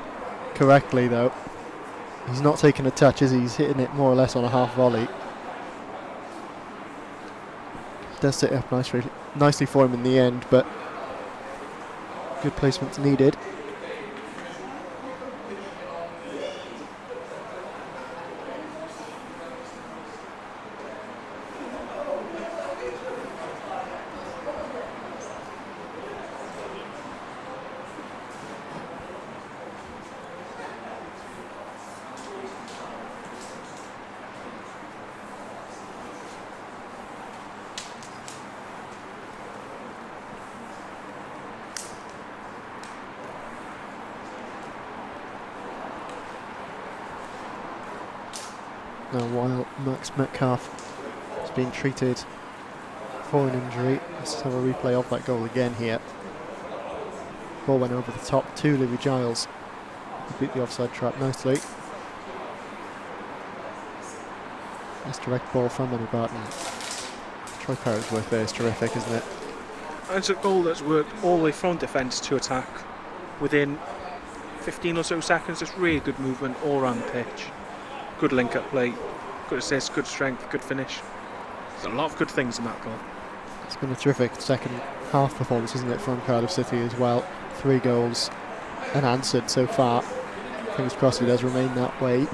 Speaker 4: correctly, though. He's not taking a touch, is he? He's hitting it more or less on a half volley. Does set it up nicely for him in the end, but good placement's needed. Now while Max Metcalf is being treated groin injury. Let's have a replay of that goal again here. Ball went over the top to Louis Giles. He beat the offside trap nicely. Nice direct ball from Manny Barton. Troy Parrott's work there is terrific, isn't it?
Speaker 3: It's a goal that's worked all the way from defence to attack within 15 or so seconds. Just really good movement all around the pitch. Good link-up play, good assist, good strength, good finish. There's a lot of good things in that goal.
Speaker 4: It's been a terrific second half performance, isn't it, from Cardiff City as well. 3 goals unanswered so far. Fingers crossed it does remain that way.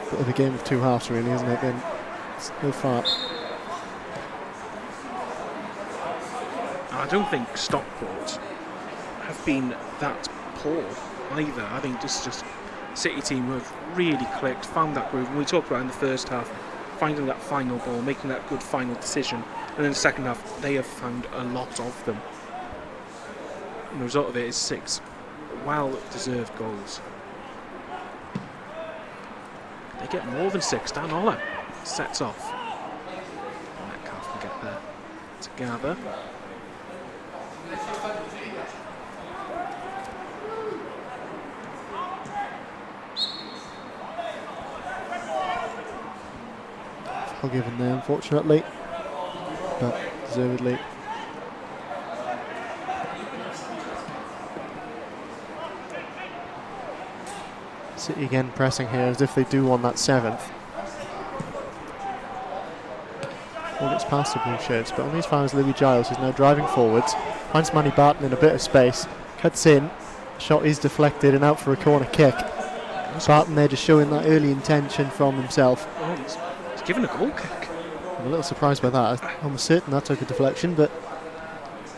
Speaker 4: Bit of a game of 2 halves, really, isn't it? Then so far.
Speaker 3: I don't think Stockport have been that poor either. I think this is just City team who have really clicked, found that groove. And we talked about in the first half, finding that final ball, making that good final decision. And in the second half, they have found a lot of them. And the result of it is 6 well-deserved goals. They get more than 6. Dan Ola sets off. Metcalf can get there to gather.
Speaker 4: Foul given there, unfortunately, but deservedly. City again pressing here as if they do want that 7th. Well, gets past the blue shirts, but on these fouls, Louis Giles is now driving forwards, finds Manny Barton in a bit of space, cuts in, shot is deflected and out for a corner kick. Barton there just showing that early intention from himself.
Speaker 3: Oh, he's given a goal kick.
Speaker 4: I'm a little surprised by that. I'm almost certain that took a deflection, but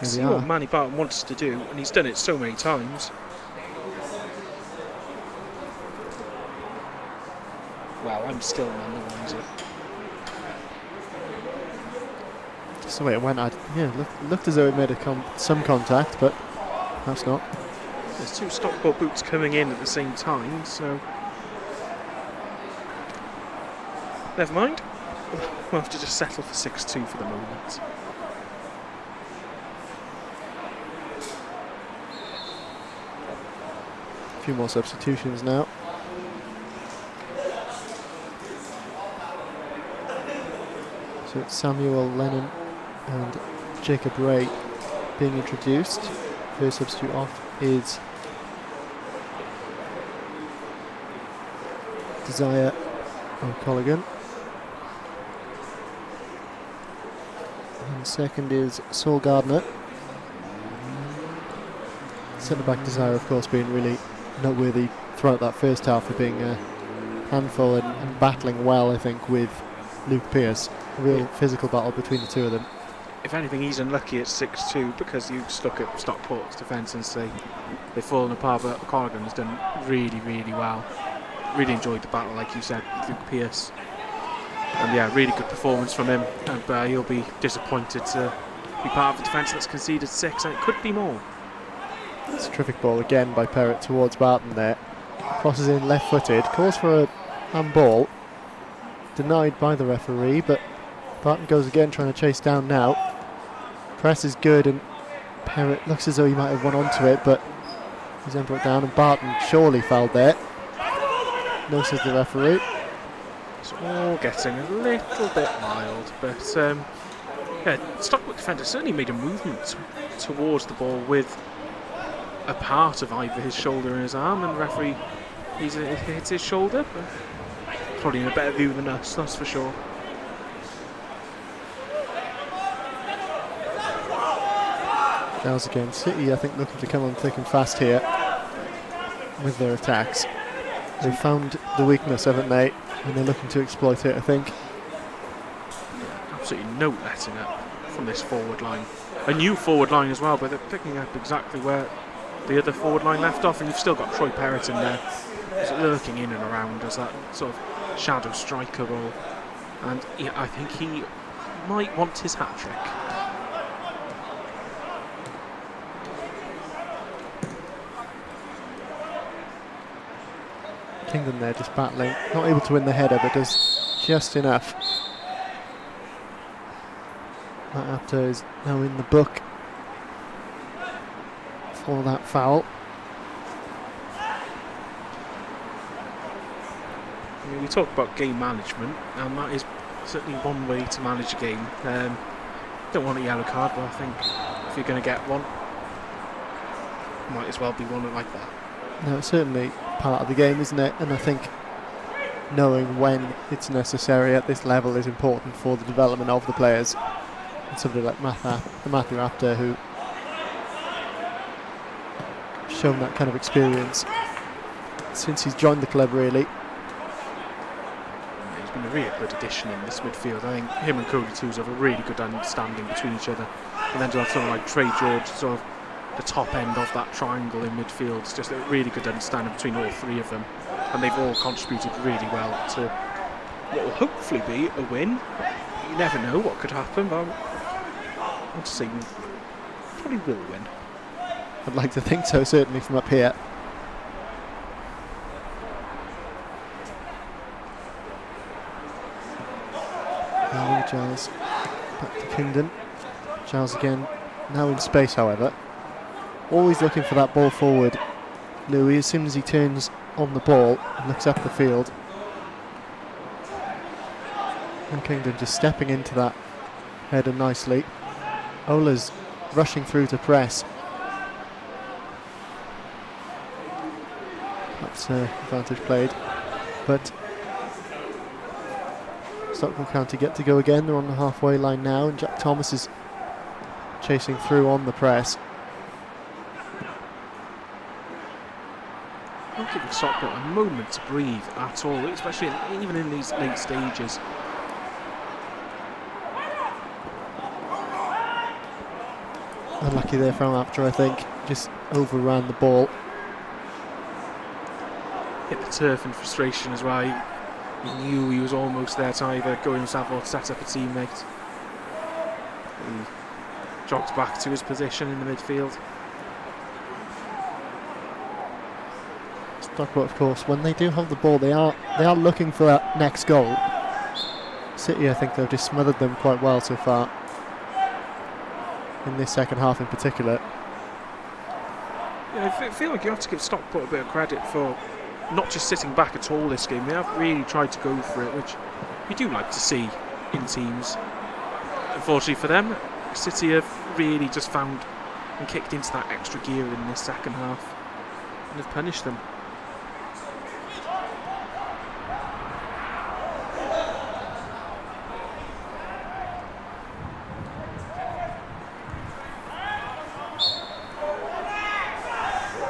Speaker 3: See what Manny Barton wants to do, and he's done it so many times. Well, I'm still none the wiser.
Speaker 4: Just the way it went, looked as though it made some contact, but perhaps not.
Speaker 3: There's 2 Stockport boots coming in at the same time, so never mind. We'll have to just settle for 6-2 for the moment.
Speaker 4: A few more substitutions now. So it's Samuel Lennon and Jacob Ray being introduced. First substitute off is Desire O'Colligan. And second is Saul Gardner. Centre-back Desire, of course, being really noteworthy throughout that first half for being a handful and battling well, I think, with Luke Pearce. A real physical battle between the two of them.
Speaker 3: If anything, he's unlucky at 6-2 because you just look at Stockport's defence and say they've fallen apart, but Corrigan has done really, really well. Really enjoyed the battle, like you said, with Luke Pearce. And yeah, really good performance from him. And he'll be disappointed to be part of the defence that's conceded 6, and it could be more.
Speaker 4: It's a terrific ball again by Perrott towards Barton there. Crosses in left-footed, calls for a handball. Denied by the referee, but Barton goes again trying to chase down now. Press is good and Perrott looks as though he might have won onto it, but he's then brought down and Barton surely fouled there. No, says the referee.
Speaker 3: It's all getting a little bit wild, but yeah, Stockport defender certainly made a movement towards the ball with a part of either his shoulder and his arm, and the referee hits his shoulder, but probably in a better view than us, that's for sure.
Speaker 4: Giles again. City, I think, looking to come on thick and fast here with their attacks. They've found the weakness, haven't they? And they're looking to exploit it, I think.
Speaker 3: Absolutely no letting up from this forward line. A new forward line as well, but they're picking up exactly where the other forward line left off, and you've still got Troy Perrott in there, lurking in and around as that sort of shadow striker role. And yeah, I think he might want his hat-trick.
Speaker 4: Kingdom there just battling, not able to win the header, but does just enough. Matt Apter is now in the book for that foul.
Speaker 3: I mean, we talk about game management, and that is certainly one way to manage a game. Don't want a yellow card, but I think if you're going to get one, might as well be one like that.
Speaker 4: No, it's certainly part of the game, isn't it? And I think knowing when it's necessary at this level is important for the development of the players. And somebody like Matthew Apter, who shown that kind of experience since he's joined the club, really.
Speaker 3: He's been a really good addition in this midfield. I think him and Cody Tooze have a really good understanding between each other. And then to have someone like Trey George, sort of the top end of that triangle in midfield, it's just a really good understanding between all three of them. And they've all contributed really well to what will hopefully be a win. You never know what could happen, but I want to say we probably will win.
Speaker 4: I'd like to think so, certainly from up here. Now Giles back to Kingdon. Giles again, now in space, however. Always looking for that ball forward. Louis, as soon as he turns on the ball and looks up the field. And Kingdon just stepping into that header nicely. Ola's rushing through to press. That's advantage played. But Stockport County get to go again. They're on the halfway line now, and Jack Thomas is chasing through on the press.
Speaker 3: Not giving Stockport a moment to breathe at all, especially even in these late stages.
Speaker 4: Unlucky there from Apter, I think. Just overran the ball.
Speaker 3: Hit the turf in frustration as well. He knew he was almost there to either go himself or set up a teammate. He jogged back to his position in the midfield.
Speaker 4: Stockport, of course, when they do have the ball, they are looking for that next goal. City, I think they've just smothered them quite well so far. In this second half in particular.
Speaker 3: Yeah, I feel like you have to give Stockport a bit of credit for not just sitting back at all this game. They have really tried to go for it, which we do like to see in teams. Unfortunately for them, City have really just found and kicked into that extra gear in this second half and have punished them.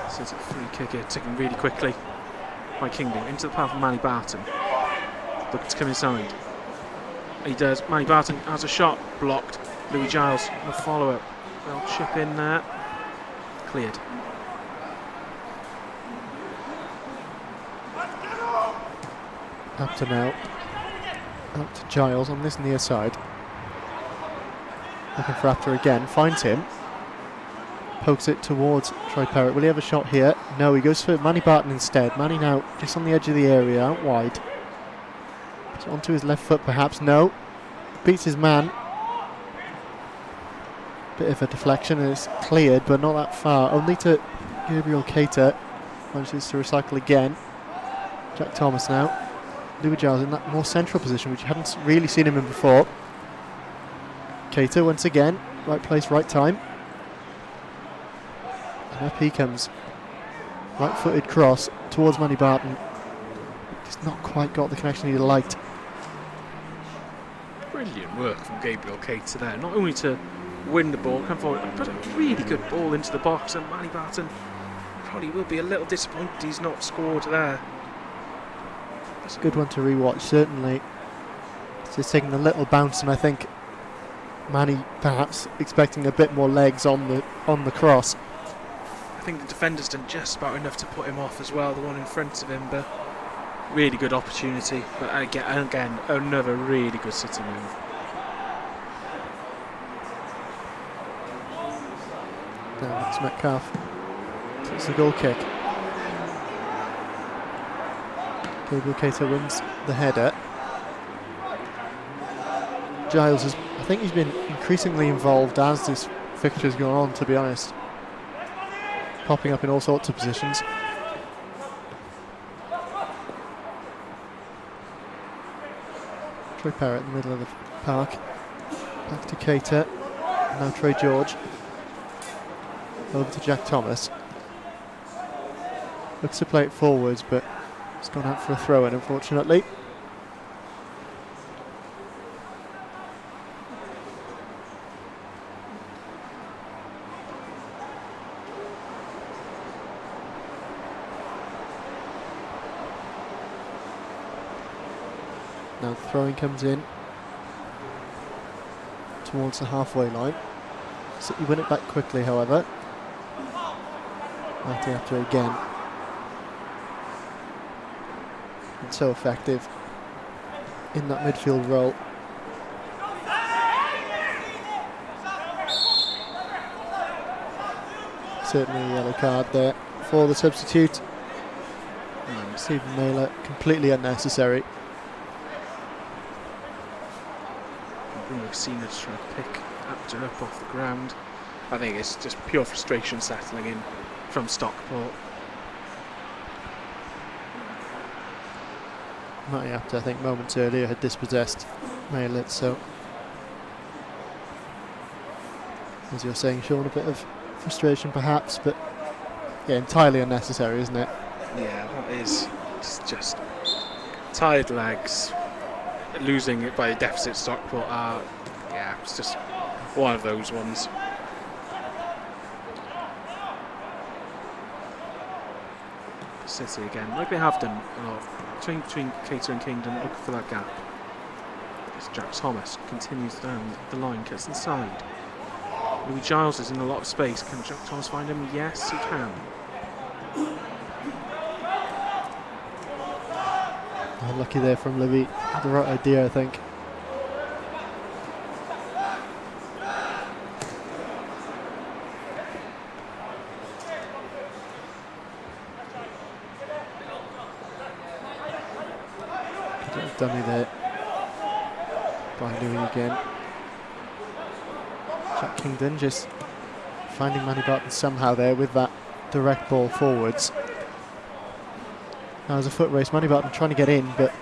Speaker 3: So it's a free kick here, taken really quickly by Kingdon into the path of Manny Barton. Looking to come inside. He does. Manny Barton has a shot blocked. Louis Giles the follow-up. They'll chip in there. Cleared.
Speaker 4: Apter now. Up to Giles on this near side. Looking for Apter again. Finds him. Pokes it towards Troy Perrott. Will he have a shot here? No, he goes for Manny Barton instead. Manny now just on the edge of the area, out wide. Puts it onto his left foot perhaps. No. Beats his man. Bit of a deflection and it's cleared, but not that far. Only to Gabriel Keita. Manages to recycle again. Jack Thomas now. Louis Giles in that more central position, which you haven't really seen him in before. Keita once again. Right place, right time. And up he comes. Right-footed cross towards Manny Barton. Just not quite got the connection he liked.
Speaker 3: Brilliant work from Gabriel Keita there. Not only to win the ball, come forward, but a really good ball into the box, and Manny Barton probably will be a little disappointed he's not scored there.
Speaker 4: It's a good one to rewatch, certainly. It's just taking a little bounce, and I think Manny perhaps expecting a bit more legs on the cross.
Speaker 3: I think the defender's done just about enough to put him off as well, the one in front of him, but really good opportunity. But again another really good City move.
Speaker 4: Now that's Metcalf. So it's a goal kick. Gabriel Keita wins the header. Giles has, I think he's been increasingly involved as this fixture's gone on, to be honest. Popping up in all sorts of positions. Troy Parrott in the middle of the park. Back to Cater. Now Trey George. Over to Jack Thomas. Looks to play it forwards, but it's gone out for a throw-in, unfortunately. Now the throwing comes in towards the halfway line. City win it back quickly, however. After again. And so effective in that midfield role. Certainly a yellow card there for the substitute. And Stephen Naylor, completely unnecessary.
Speaker 3: We've seen her just trying to pick Apter up off the ground. I think it's just pure frustration settling in from Stockport.
Speaker 4: Matty Apter, I think moments earlier, had dispossessed Naylor, so as you're saying, Sean, a bit of frustration perhaps, but yeah, entirely unnecessary, isn't it?
Speaker 3: Yeah, that is. It's just tired legs. Losing it by a deficit Stockport are, yeah, it's just one of those ones. City again, like they have done a lot, between Cater and Kingdom, looking for that gap. As Jack Thomas continues down the line, gets inside. Louis Giles is in a lot of space. Can Jack Thomas find him? Yes, he can.
Speaker 4: Lucky there from Louis. Had the right idea, I think. Dummy there by Louis again. Jack Kingdon just finding Manny Barton somehow there with that direct ball forwards. Now there's a foot race, Manny Barton trying to get in, but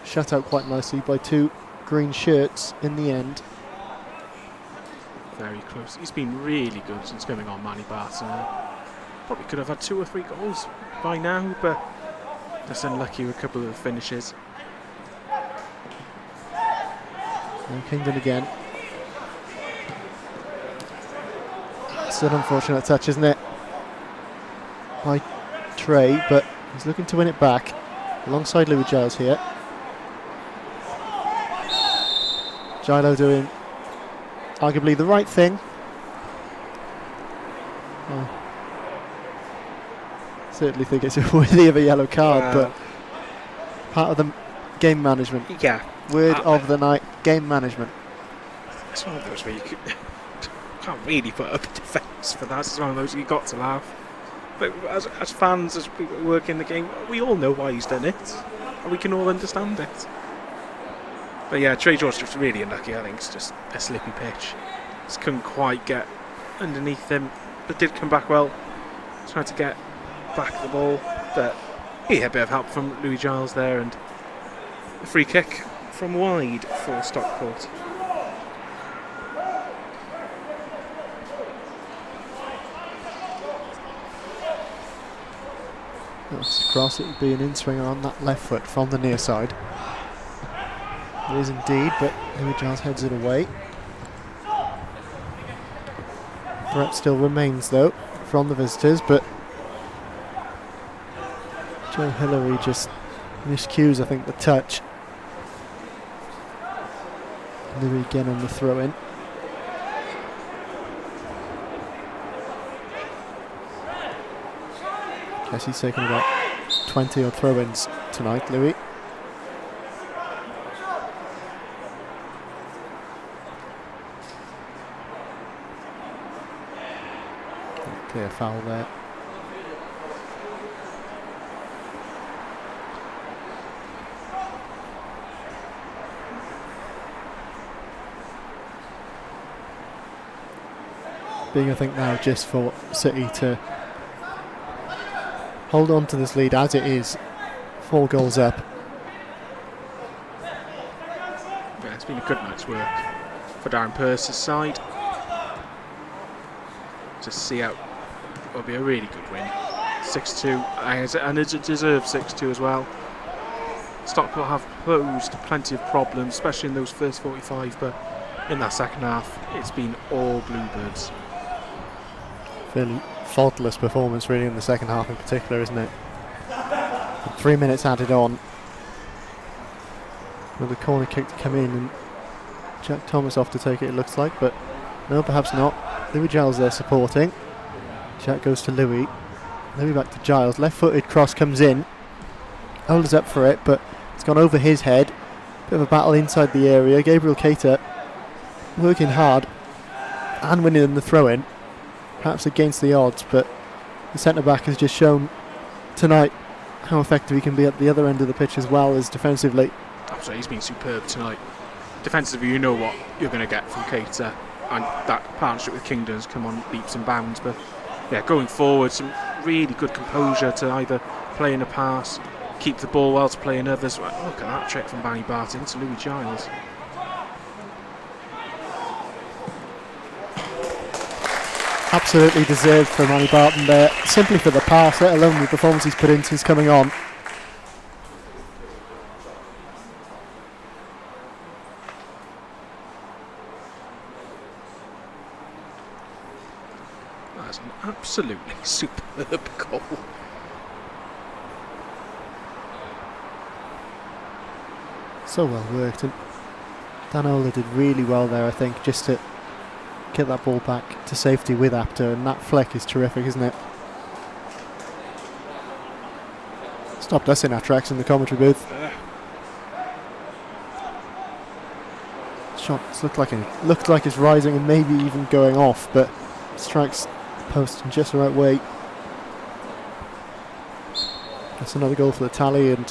Speaker 4: shut out quite nicely by two green shirts in the end.
Speaker 3: Very close. He's been really good since coming on, Manny Barton. Probably could have had 2 or 3 goals by now, but just unlucky with a couple of the finishes.
Speaker 4: And Kingdon again. It's an unfortunate touch, isn't it? By Trey, but he's looking to win it back alongside Louis Giles here. Gilo doing arguably the right thing. Certainly think it's worthy of a yellow card, but part of the game management.
Speaker 3: Yeah.
Speaker 4: Word of the night, game management.
Speaker 3: It's one of those where you can't really put up a defence for that. It's one of those you got to laugh. But as fans, as people who work in the game, we all know why he's done it, and we can all understand it. But yeah, Trey George just really unlucky. I think it's just a slippy pitch. Just couldn't quite get underneath him, but did come back well. Tried to get back the ball, but he had a bit of help from Louis Giles there, and a free kick from wide for Stockport.
Speaker 4: That's across, it would be an in-swinger on that left foot from the near side. It is indeed, but Louis Giles heads it away. Threat still remains though from the visitors, but Joe Hillary just miscues, I think, the touch. Louis again on the throw-in. Guess he's taken about 20 odd throw-ins tonight, Louis. Clear foul there. being, I think, now just for City to hold on to this lead as it is, 4 goals up.
Speaker 3: Yeah, it's been a good night's work for Darren Purse's side. To see out, it'll be a really good win. 6-2, and it deserves 6-2 as well. Stockport have posed plenty of problems, especially in those first 45, but in that second half, it's been all Bluebirds.
Speaker 4: Fairly faultless performance, really, in the second half in particular, isn't it? 3 minutes added on. With a corner kick to come in, and Jack Thomas off to take it, it looks like, but no, perhaps not. Louis Giles there supporting. Jack goes to Louis. Louis back to Giles. Left-footed cross comes in. Ola's up for it, but it's gone over his head. Bit of a battle inside the area. Gabriel Keita working hard and winning the throw-in. Perhaps against the odds, but the centre-back has just shown tonight how effective he can be at the other end of the pitch as well as defensively.
Speaker 3: Absolutely, he's been superb tonight. Defensively, you know what you're going to get from Keita, and that partnership with Kingdom's come on leaps and bounds. But yeah, going forward, some really good composure to either play in a pass, keep the ball whilst playing others. Look at that trick from Barney Barton to Louis Giles.
Speaker 4: Absolutely deserved for Manny Barton there, simply for the pass, let alone the performance he's put in since coming on.
Speaker 3: That's an absolutely superb goal.
Speaker 4: So well worked, and Dan Ola did really well there, I think, just to get that ball back to safety with Apter, and that flick is terrific, isn't it? Stopped us in our tracks in the commentary booth. Shots looked like it's rising and maybe even going off, but strikes the post in just the right way. That's another goal for the tally, and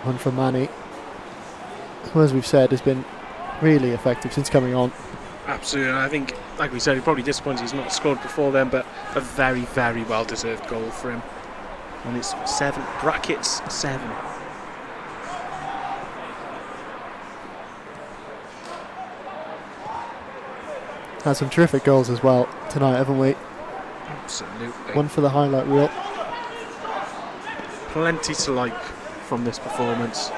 Speaker 4: one for Manny, who, as we've said, has been really effective since coming on.
Speaker 3: Absolutely, and I think, like we said, he probably disappointed he's not scored before then, but a very, very well-deserved goal for him. And it's 7, brackets 7.
Speaker 4: Had some terrific goals as well tonight, haven't we?
Speaker 3: Absolutely.
Speaker 4: One for the highlight reel.
Speaker 3: Plenty to like from this performance.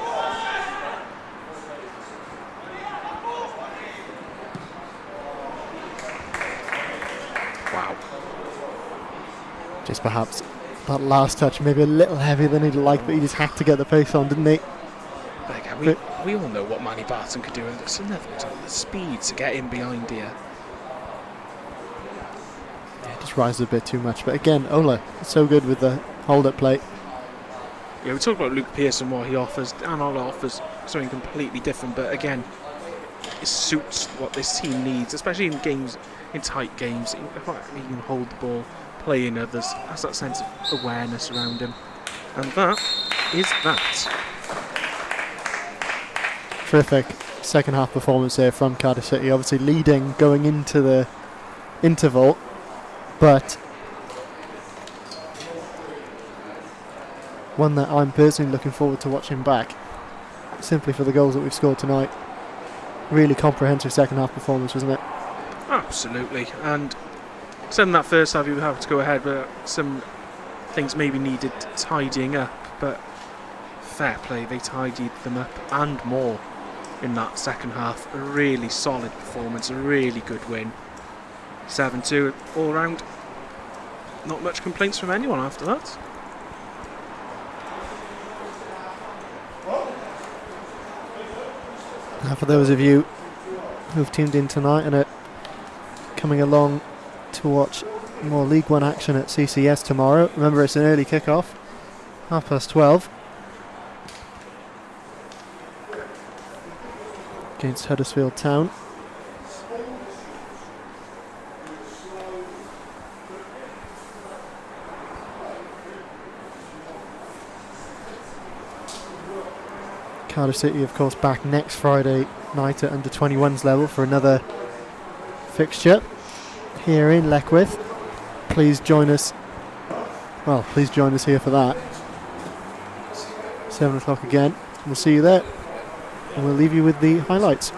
Speaker 3: Wow.
Speaker 4: Just perhaps that last touch maybe a little heavier than he'd like, but he just had to get the pace on, didn't he?
Speaker 3: But again, we all know what Manny Barton could do, and it's another the speed to get in behind here.
Speaker 4: Yeah, just rises a bit too much, but again, Ola is so good with the hold-up play.
Speaker 3: Yeah, we talk about Luke Pearson, what he offers. Dan Ola offers something completely different, but again, it suits what this team needs, especially in games, in tight games. He can hold the ball, play in others, has that sense of awareness around him, and that is that.
Speaker 4: Terrific second half performance here from Cardiff City, obviously leading going into the interval, but one that I'm personally looking forward to watching back, simply for the goals that we've scored tonight. Really comprehensive second half performance, wasn't it?
Speaker 3: Absolutely, and said in that first half you would have to go ahead, but some things maybe needed tidying up, but fair play, they tidied them up and more in that second half. A really solid performance, a really good win. 7-2 all round. Not much complaints from anyone after that.
Speaker 4: Now for those of you who've tuned in tonight and are coming along to watch more League One action at CCS tomorrow, remember it's an early kick-off, 12:30 against Huddersfield Town. Cardiff City, of course, back next Friday night at under-21s level for another fixture. here in Leckwith. Please join us. Well, please join us here for that. 7 o'clock again. We'll see you there. And we'll leave you with the highlights.